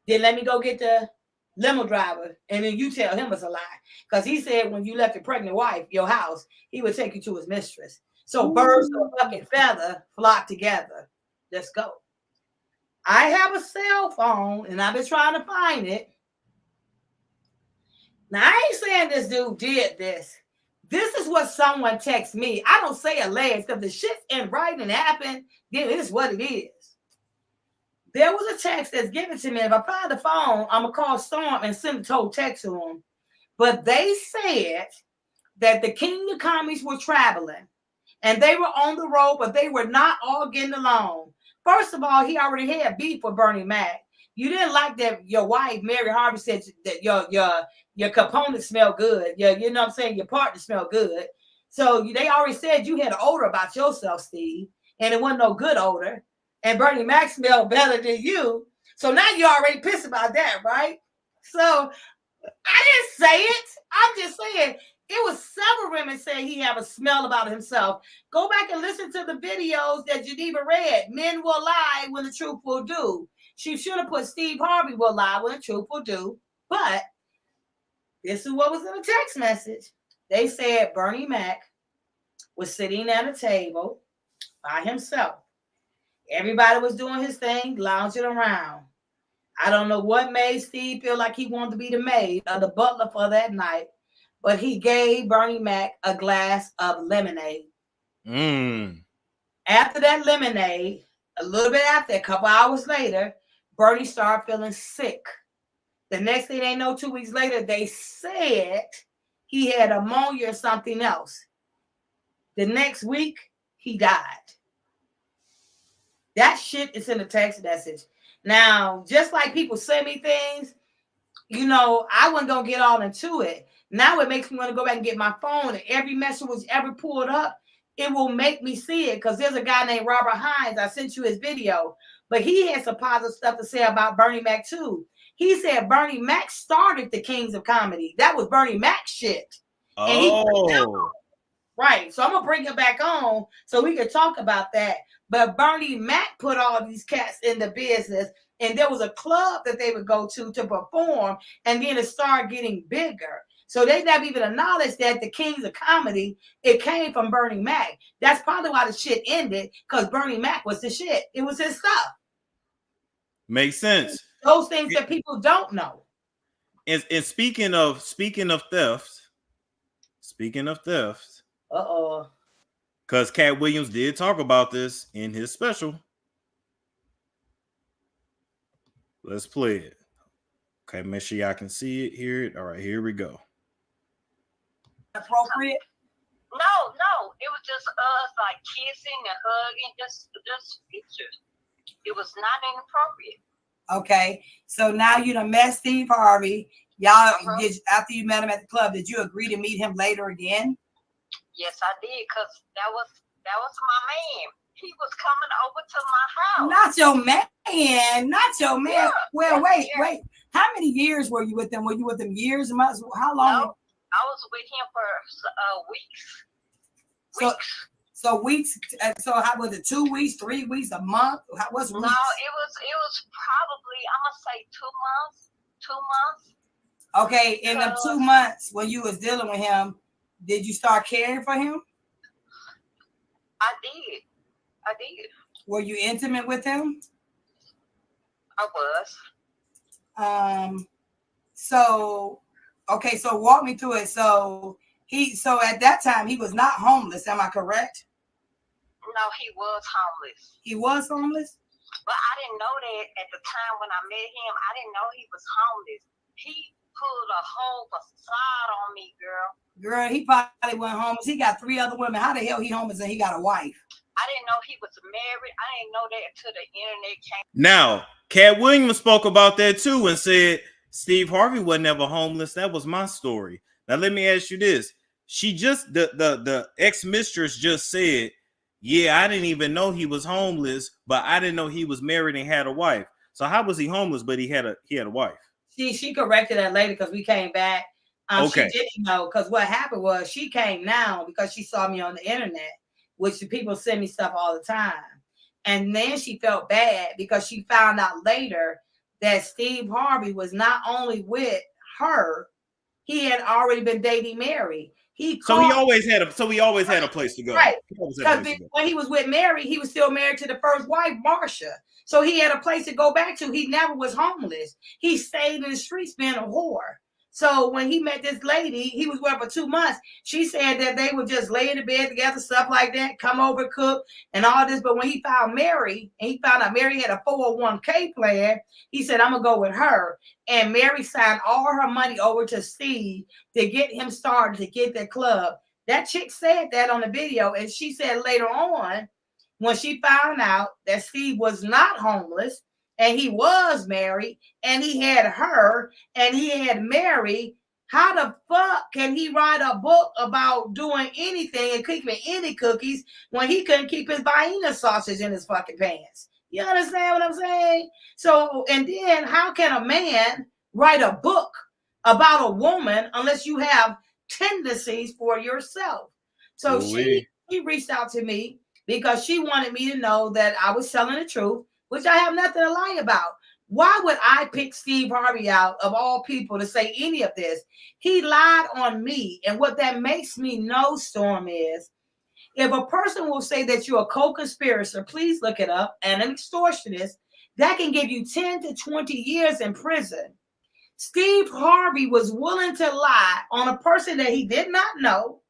then let me go get the limo driver, and then you tell him it's a lie. Because he said when you left your pregnant wife, your house, he would take you to his mistress. So birds of a fucking feather flock together. Let's go. I have a cell phone, and I've been trying to find it. Now, I ain't saying this dude did this. This is what someone texts me. I don't say alleged, because the shit's in writing and happened, then it is what it is. There was a text that's given to me. If I find the phone, I'm going to call Storm and send a total text to him. But they said that the king of commies were traveling, and they were on the road, but they were not all getting along. First of all, he already had beef with Bernie Mac. You didn't like that your wife, Mary Harvey, said that your components smell good. You know what I'm saying? Your partner smell good. So they already said you had an odor about yourself, Steve, and it wasn't no good odor. And Bernie Mac smelled better than you. So now you're already pissed about that, right? So I didn't say it. I'm just saying it was several women saying he have a smell about himself. Go back and listen to the videos that Geneva read. Men will lie when the truth will do. She should have put Steve Harvey will lie when the truth will do. But this is what was in the text message. They said Bernie Mac was sitting at a table by himself. Everybody was doing his thing, lounging around. I don't know what made Steve feel like he wanted to be the maid or the butler for that night, but he gave Bernie Mac a glass of lemonade. After that lemonade, a little bit after, a couple hours later, Bernie started feeling sick. The next thing they know, 2 weeks later, they said he had pneumonia or something else. The next week, he died. That shit is in the text message. Now, just like people send me things, you know, I wasn't going to get all into it. Now it makes me want to go back and get my phone, and every message was ever pulled up, it will make me see it, because there's a guy named Robert Hines. I sent you his video, but he had some positive stuff to say about Bernie Mac too. He said Bernie Mac started the Kings of Comedy. That was Bernie Mac shit. Oh. Right. So I'm going to bring it back on so we can talk about that. But Bernie Mac put all these cats in the business, and there was a club that they would go to perform, and then it started getting bigger. So they never even acknowledged that the Kings of Comedy, it came from Bernie Mac. That's probably why the shit ended, because Bernie Mac was the shit. It was his stuff. Makes sense. Those things that people don't know. And speaking of theft. Because KATT Williams did talk about this in his special. Let's play it. Okay, make sure y'all can see it, hear it. All right, here we go. Appropriate? No. It was just us like kissing and hugging, just pictures. It was not inappropriate. Okay, so now you done met Steve Harvey. Y'all, after you met him at the club, did you agree to meet him later again? Yes, I did, because that was my man. He was coming over to my house. Not your man. Yeah. Well, wait. How many years were you with them? Were you with them years, months? How long? No, I was with him for weeks. So weeks. So how was it? 2 weeks, 3 weeks, a month? What's weeks? No, it was probably, I'm gonna say 2 months. 2 months. Okay, in the 2 months when you was dealing with him, did you start caring for him? I did. Were you intimate with him? I was. So walk me through it. So at that time he was not homeless, am I correct? No, he was homeless. He was homeless? But I didn't know that at the time when I met him. I didn't know he was homeless. He pulled a whole facade on me, girl. Girl, he probably went homeless. He got 3 other women. How the hell he homeless and he got a wife? I didn't know he was married. I didn't know that until the internet came. Now, KATT Williams spoke about that too and said Steve Harvey wasn't ever homeless. That was my story. Now let me ask you this. She just the ex-mistress just said, yeah, I didn't even know he was homeless, but I didn't know he was married and had a wife. So how was he homeless, but he had a wife? She corrected that later because we came back. Okay. She didn't know, because what happened was she came now because she saw me on the internet, which the people send me stuff all the time. And then she felt bad because she found out later that Steve Harvey was not only with her, he had already been dating Mary. So he always had a place to go. Right. Because when he was with Mary, he was still married to the first wife, Marcia. So he had a place to go back to. He never was homeless. He stayed in the streets being a whore. So when he met this lady, he was with her for 2 months. She said that they would just lay in the bed together, stuff like that, come over, cook, and all this. But when he found Mary, and he found out Mary had a 401k plan, he said, I'm going to go with her. And Mary signed all her money over to Steve to get him started, to get that club. That chick said that on the video. And she said later on, when she found out that Steve was not homeless, and he was married, and he had her, and he had Mary, how the fuck can he write a book about doing anything and keeping any cookies when he couldn't keep his Vienna sausage in his fucking pants? You understand what I'm saying? So, and then how can a man write a book about a woman unless you have tendencies for yourself? So she reached out to me because she wanted me to know that I was telling the truth, which I have nothing to lie about. Why would I pick Steve Harvey out of all people to say any of this? He lied on me. And what that makes me know, Storm, is if a person will say that you're a co-conspirator, please look it up, and an extortionist, that can give you 10 to 20 years in prison. Steve Harvey was willing to lie on a person that he did not know,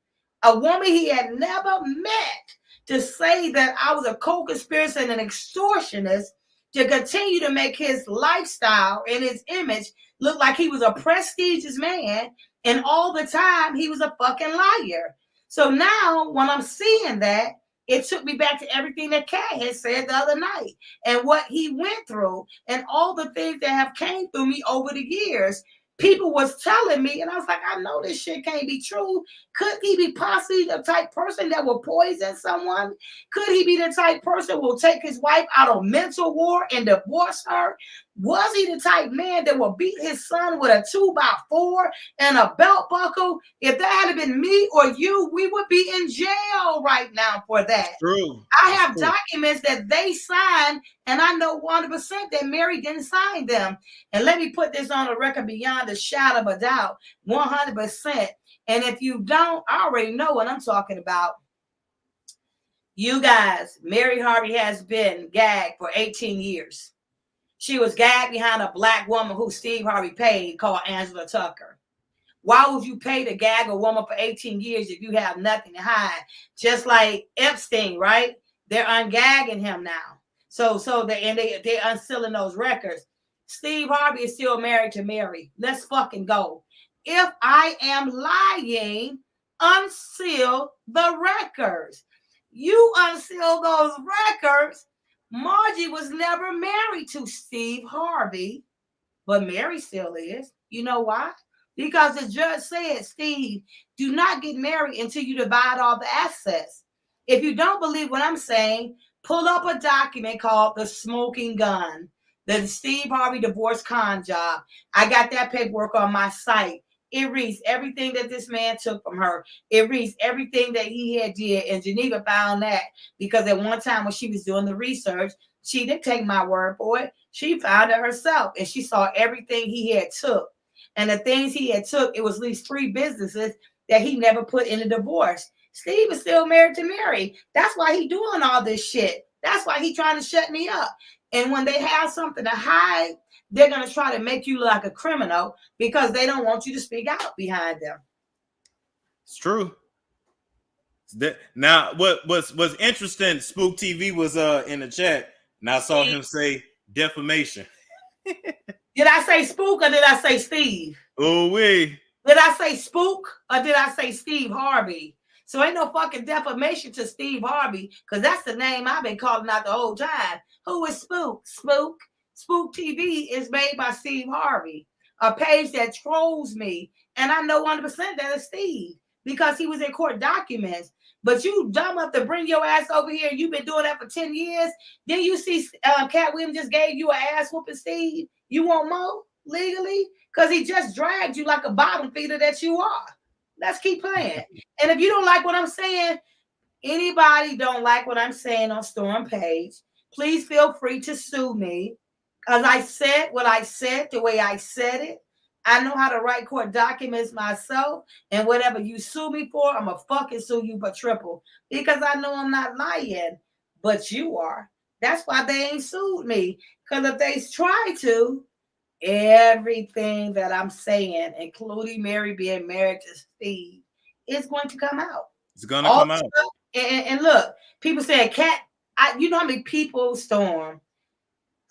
a woman he had never met, to say that I was a co-conspirator and an extortionist to continue to make his lifestyle and his image look like he was a prestigious man, and all the time he was a fucking liar. So now when I'm seeing that, it took me back to everything that KATT had said the other night and what he went through and all the things that have came through me over the years. People was telling me, and I was like, I know this shit can't be true. Could he be possibly the type person that will poison someone? Could he be the type person who will take his wife out of mental war and divorce her? Was he the type man that will beat his son with a 2x4 and a belt buckle? If that had been me or you, we would be in jail right now for that. True. I have documents that they signed, and I know 100% that Mary didn't sign them. And let me put this on the record beyond a shadow of a doubt, 100%. And if you don't, I already know what I'm talking about. You guys, Mary Harvey has been gagged for 18 years. She was gagged behind a black woman who Steve Harvey paid called Angela Tucker. Why would you pay to gag a woman for 18 years if you have nothing to hide? Just like Epstein, right? They're ungagging him now. So they're unsealing those records. Steve Harvey is still married to Mary. Let's fucking go. If I am lying, unseal the records. You unseal those records. Margie was never married to Steve Harvey, but Mary still is. You know why? Because the judge said, Steve, do not get married until you divide all the assets. If you don't believe what I'm saying, pull up a document called the Smoking Gun, the Steve Harvey divorce con job. I got that paperwork on my site. It reads everything that this man took from her. It reads everything that he had did. And Geneva found that because at one time when she was doing the research, she didn't take my word for it. She found it herself, and she saw everything he had took. And the things he had took, it was at least 3 businesses that he never put in a divorce. Steve is still married to Mary. That's why he doing all this shit. That's why he trying to shut me up. And when they have something to hide, they're going to try to make you look like a criminal because they don't want you to speak out behind them. It's true. Now, what's interesting, Spook TV was in the chat, and I saw him say defamation. Did I say Spook or did I say Steve? Oh, wait. Did I say Spook or did I say Steve Harvey? So ain't no fucking defamation to Steve Harvey because that's the name I've been calling out the whole time. Who is Spook? Spook. Spook TV is made by Steve Harvey, a page that trolls me. And I know 100% that is Steve because he was in court documents. But you dumb enough to bring your ass over here. You've been doing that for 10 years. Then you see KATT Williams just gave you an ass whooping, Steve. You want more legally? Because he just dragged you like a bottom feeder that you are. Let's keep playing. And if you don't like what I'm saying, anybody don't like what I'm saying on Storm page, please feel free to sue me. Because I said what I said the way I said it. I know how to write court documents myself. And whatever you sue me for, I'm going to fucking sue you for triple. Because I know I'm not lying. But you are. That's why they ain't sued me. Because if they try to, everything that I'm saying, including Mary being married to Steve, is going to come out. It's going to come out. And look, people saying, KATT, you know how many people, Storm,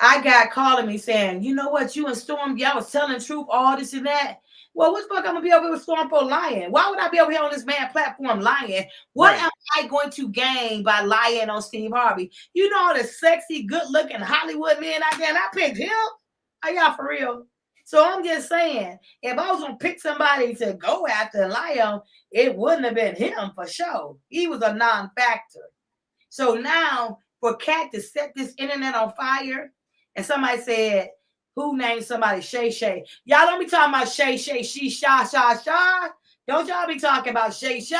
I got calling me saying, you know what, you and Storm, y'all was telling the truth, all this and that. Well, what the fuck I'm going to be over here with Storm for lying? Why would I be over here on this man platform lying? What am I going to gain by lying on Steve Harvey? You know all the sexy, good-looking Hollywood men out there, and I picked him? Are y'all for real? So I'm just saying, if I was going to pick somebody to go after and lie on, it wouldn't have been him for sure. He was a non-factor. So now, for KATT to set this internet on fire, and somebody said, who named somebody Shay Shay? Y'all don't be talking about Shay Shay, she, sha, sha, sha. Don't y'all be talking about Shay Shay.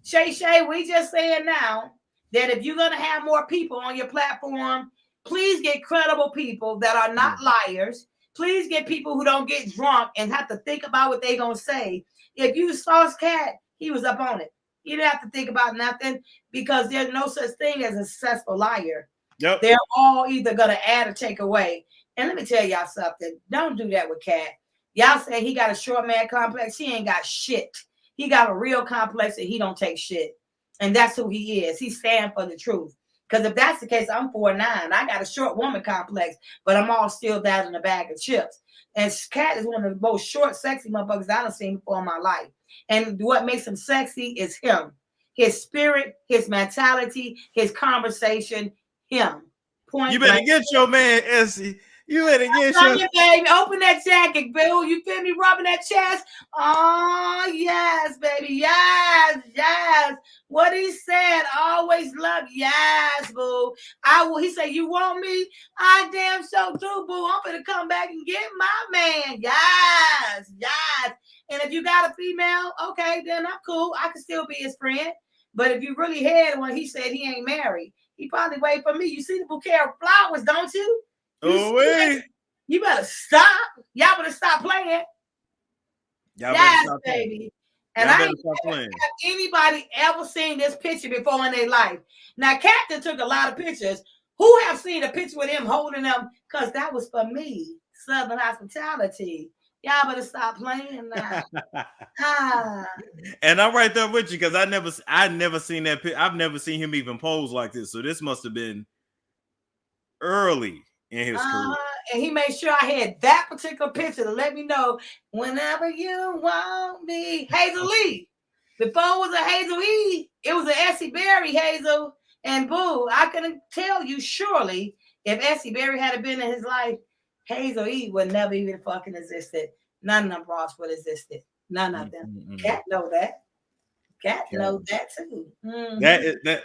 Shay Shay, we just saying now that if you're going to have more people on your platform, please get credible people that are not liars. Please get people who don't get drunk and have to think about what they're going to say. If you saw KATT, he was up on it. You didn't have to think about nothing because there's no such thing as a successful liar. Yep. They're all either gonna add or take away. And let me tell y'all something. Don't do that with KATT. Y'all say he got a short man complex. He ain't got shit. He got a real complex and he don't take shit. And that's who he is. He stand for the truth. Because if that's the case, I'm 4'9". I got a short woman complex, but I'm all still that in a bag of chips. And KATT is one of the most short, sexy motherfuckers I done seen before in my life. And what makes him sexy is him. His spirit, his mentality, his conversation, him. Point You better blank. get your man, Essie. You better get Come your here, baby. Open that jacket, Bill. You feel me? Rubbing that chest. Oh, yes, baby. Yes, yes. What he said, always love. Yes, boo. I will. He said, you want me? I damn so do, boo. I'm gonna come back and get my man. Yes, yes. And if you got a female, okay, then I'm cool. I can still be his friend. But if you really had one, he said he ain't married. He probably wait for me. You see the bouquet of flowers, don't you? Oh, wait. You better stop. Y'all better stop playing. Y'all Yes, better stop baby. playing. And Y'all I better ain't stop never playing. have anybody ever seen this picture before in their life. Now, KATT took a lot of pictures. Who have seen a picture with him holding them? Because that was for me. Southern hospitality. Y'all better stop playing now. And I'm right there with you because I never seen that. I've never seen him even pose like this. So this must have been early in his career. And he made sure I had that particular picture to let me know whenever you want me. Hazel Lee. Before it was a Hazel E, it was an Essie Berry Hazel. And boo, I can tell you surely if Essie Berry had been in his life, Hazel E would never even fucking existed. None of them bras would existed. None of them. KATT know that. KATT knows that too.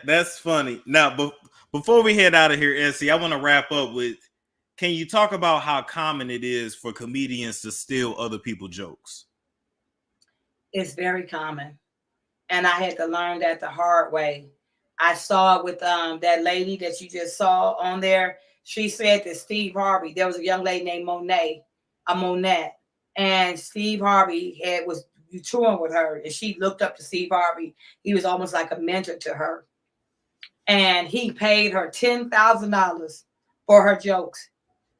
That's funny. Now, before we head out of here, Essie, I want to wrap up with, can you talk about how common it is for comedians to steal other people's jokes? It's very common. And I had to learn that the hard way. I saw it with that lady that you just saw on there. She said that Steve Harvey, there was a young lady named Monette, and Steve Harvey was touring with her, and she looked up to Steve Harvey. He was almost like a mentor to her. And he paid her $10,000 for her jokes.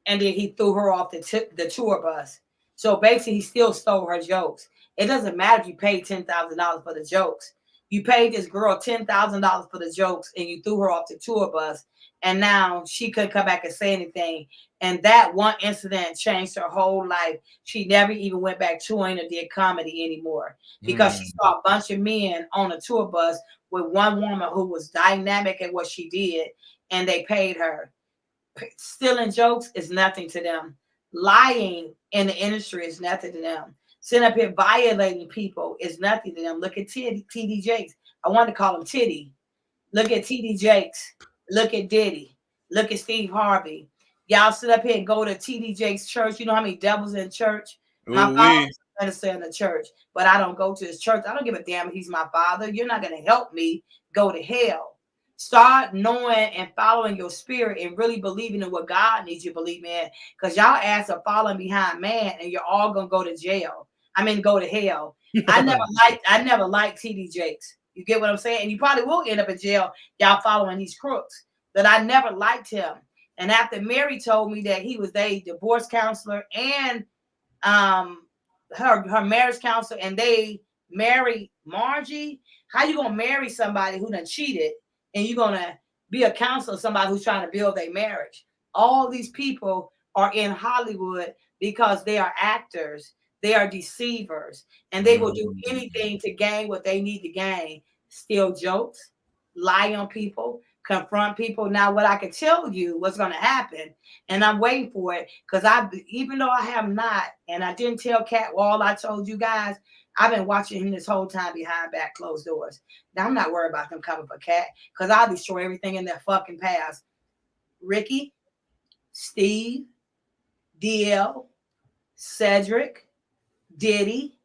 And then he threw her off the tour bus. So basically, he still stole her jokes. It doesn't matter if you paid $10,000 for the jokes. You paid this girl $10,000 for the jokes, and you threw her off the tour bus. And now she couldn't come back and say anything. And that one incident changed her whole life. She never even went back touring or did comedy anymore because she saw a bunch of men on a tour bus with one woman who was dynamic at what she did, and they paid her. Stealing jokes is nothing to them. Lying in the industry is nothing to them. Sitting up here violating people is nothing to them. Look at TD Jakes. I wanted to call him Titty. Look at TD Jakes. Look at Diddy. Look at Steve Harvey. Y'all sit up here and go to TD Jakes' church. You know how many devils in church? My father's a minister in the church, but I don't go to his church. I don't give a damn if he's my father. You're not going to help me go to hell. Start knowing and following your spirit and really believing in what God needs you to believe in. Because y'all ass are following behind man and you're all going to go to jail. Go to hell. I never liked TD Jakes. You get what I'm saying? And you probably will end up in jail, y'all following these crooks. But I never liked him. And after Mary told me that he was a divorce counselor and her marriage counselor, and they married Margie, how you going to marry somebody who done cheated and you're going to be a counselor of somebody who's trying to build their marriage? All these people are in Hollywood because they are actors. They are deceivers, and they will do anything to gain what they need to gain. Steal jokes, lie on people, confront people. Now, what I can tell you what's going to happen, and I'm waiting for it, because even though I have not, and I didn't tell KATT all I told you guys, I've been watching him this whole time behind back closed doors. Now, I'm not worried about them coming for KATT, because I'll destroy everything in their fucking past. Ricky, Steve, DL, Cedric, Diddy,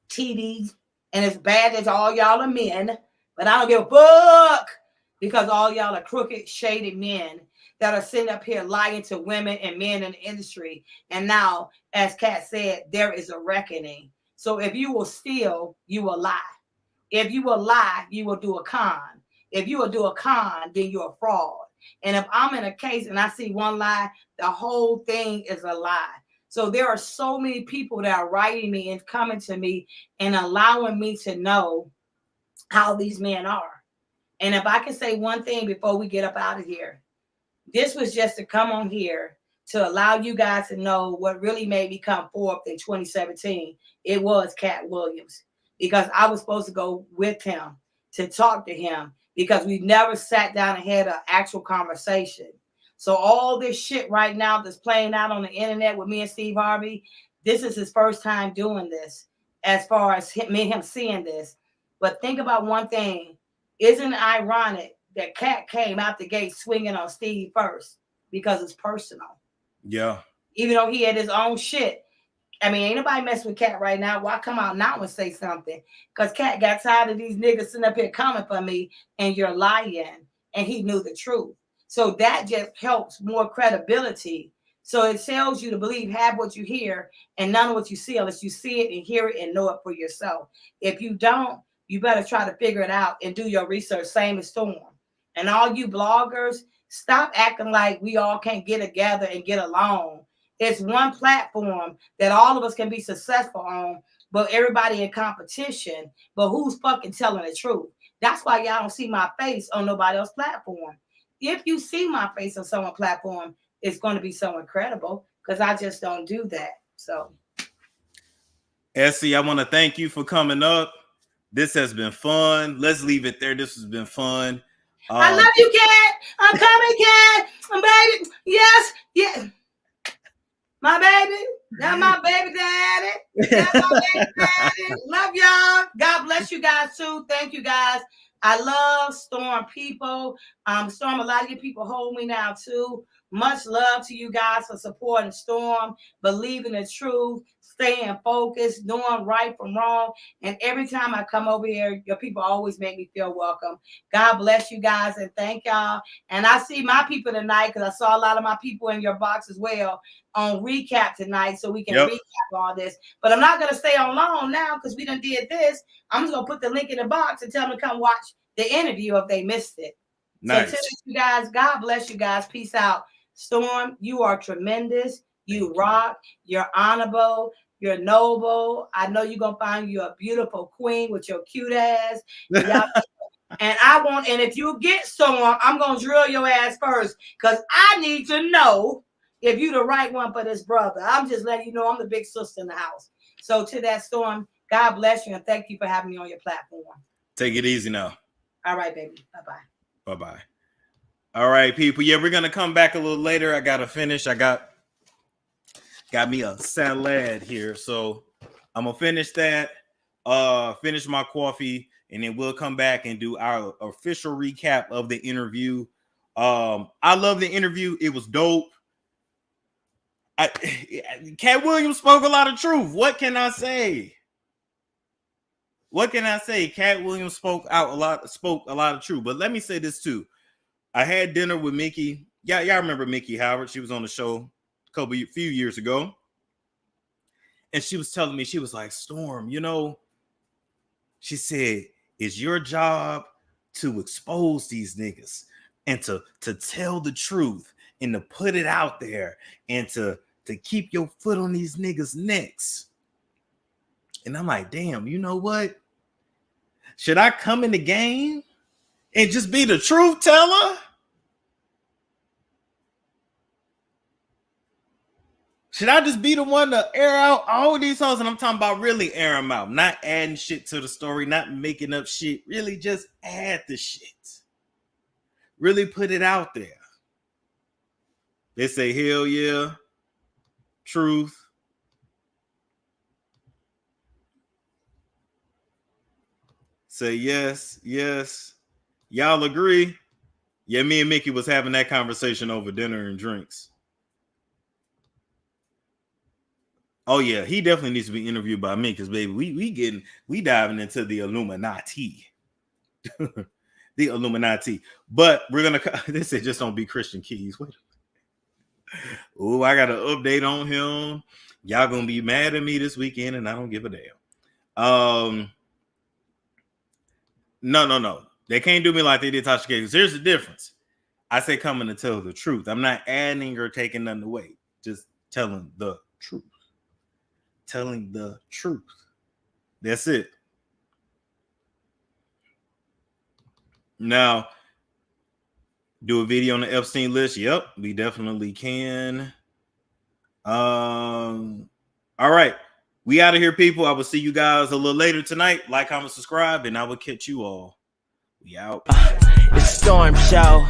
TD, and as bad as all y'all are men, but I don't give a fuck, because all y'all are crooked, shaded men that are sitting up here lying to women and men in the industry. And now, as KATT said, there is a reckoning. So if you will steal, you will lie. If you will lie, you will do a con. If you will do a con, then you're a fraud. And if I'm in a case and I see one lie, the whole thing is a lie. So there are so many people that are writing me and coming to me and allowing me to know how these men are. And if I can say one thing before we get up out of here, this was just to come on here to allow you guys to know what really made me come forth in 2017. It was KATT Williams, because I was supposed to go with him to talk to him, because we never sat down and had an actual conversation. So all this shit right now that's playing out on the internet with me and Steve Harvey, this is his first time doing this, as far as me and him seeing this. But think about one thing. Isn't it ironic that KATT came out the gate swinging on Steve first? Because it's personal. Yeah. Even though he had his own shit. I mean, ain't nobody messing with KATT right now. Why come out now and say something? Because KATT got tired of these niggas sitting up here coming for me and you're lying. And he knew the truth. So that just helps more credibility. So it tells you to believe half what you hear and none of what you see, unless you see it and hear it and know it for yourself. If you don't, you better try to figure it out and do your research. Same as Storm. And all you bloggers, stop acting like we all can't get together and get along. It's one platform that all of us can be successful on, but everybody in competition. But who's fucking telling the truth? That's why y'all don't see my face on nobody else's platform. If you see my face on someone's platform, it's going to be someone credible, because I just don't do that. So, Essie, I want to thank you for coming up. This has been fun. Let's leave it there. This has been fun. I love you, KATT. I'm coming, KATT. I'm baby. Yes, yes. My baby. That's my baby daddy. That's my baby daddy. Love y'all. God bless you guys too. Thank you guys. I love Storm people. Storm, a lot of you people hold me now too. Much love to you guys for supporting Storm, believing the truth, staying focused, doing right from wrong. And every time I come over here, your people always make me feel welcome. God bless you guys and thank y'all. And I see my people tonight, because I saw a lot of my people in your box as well on recap tonight, so we can recap all this. But I'm not going to stay on long now, because we done did this. I'm just going to put the link in the box and tell them to come watch the interview if they missed it. Nice. So to you guys, God bless you guys. Peace out. Storm, you are tremendous. You rock. You're honorable. You're noble. I know you're going to find you a beautiful queen with your cute ass. And if you get Storm, I'm going to drill your ass first, because I need to know if you're the right one for this brother. I'm just letting you know I'm the big sister in the house. So to that, Storm, God bless you and thank you for having me on your platform. Take it easy now. All right, baby. Bye-bye. Bye-bye. All right, people. Yeah, we're going to come back a little later. I got to finish. I got me a salad here. So I'm going to finish that, finish my coffee, and then we'll come back and do our official recap of the interview. I love the interview. It was dope. KATT Williams spoke a lot of truth. What can I say? KATT Williams spoke a lot of truth. But let me say this too. I had dinner with Mickey. Yeah, y'all remember Mickey Howard? She was on the show a few years ago. And she was telling me, she was like, Storm, she said, it's your job to expose these niggas and to tell the truth and to put it out there and to keep your foot on these niggas' necks. And I'm like, damn, you know what? Should I come in the game and just be the truth teller? Should I just be the one to air out all these hoes? And I'm talking about really air them out, not adding shit to the story, not making up shit. Really just add the shit. Really put it out there. They say, hell yeah. Truth. Say yes, yes. Y'all agree? Yeah, me and Mickey was having that conversation over dinner and drinks. Oh yeah, he definitely needs to be interviewed by me, because baby, we diving into the Illuminati. The Illuminati. But we're gonna, they said just don't be Christian Keys. Wait. Oh, I got an update on him. Y'all gonna be mad at me this weekend, and I don't give a damn. No. They can't do me like they did Tasha K. Here's the difference. I say coming to tell the truth. I'm not adding or taking nothing away. Just telling the truth. Telling the truth. That's it. Now, do a video on the Epstein list. Yep, we definitely can. All right. We out of here, people. I will see you guys a little later tonight. Like, comment, subscribe, and I will catch you all. We out. It's Storm Show.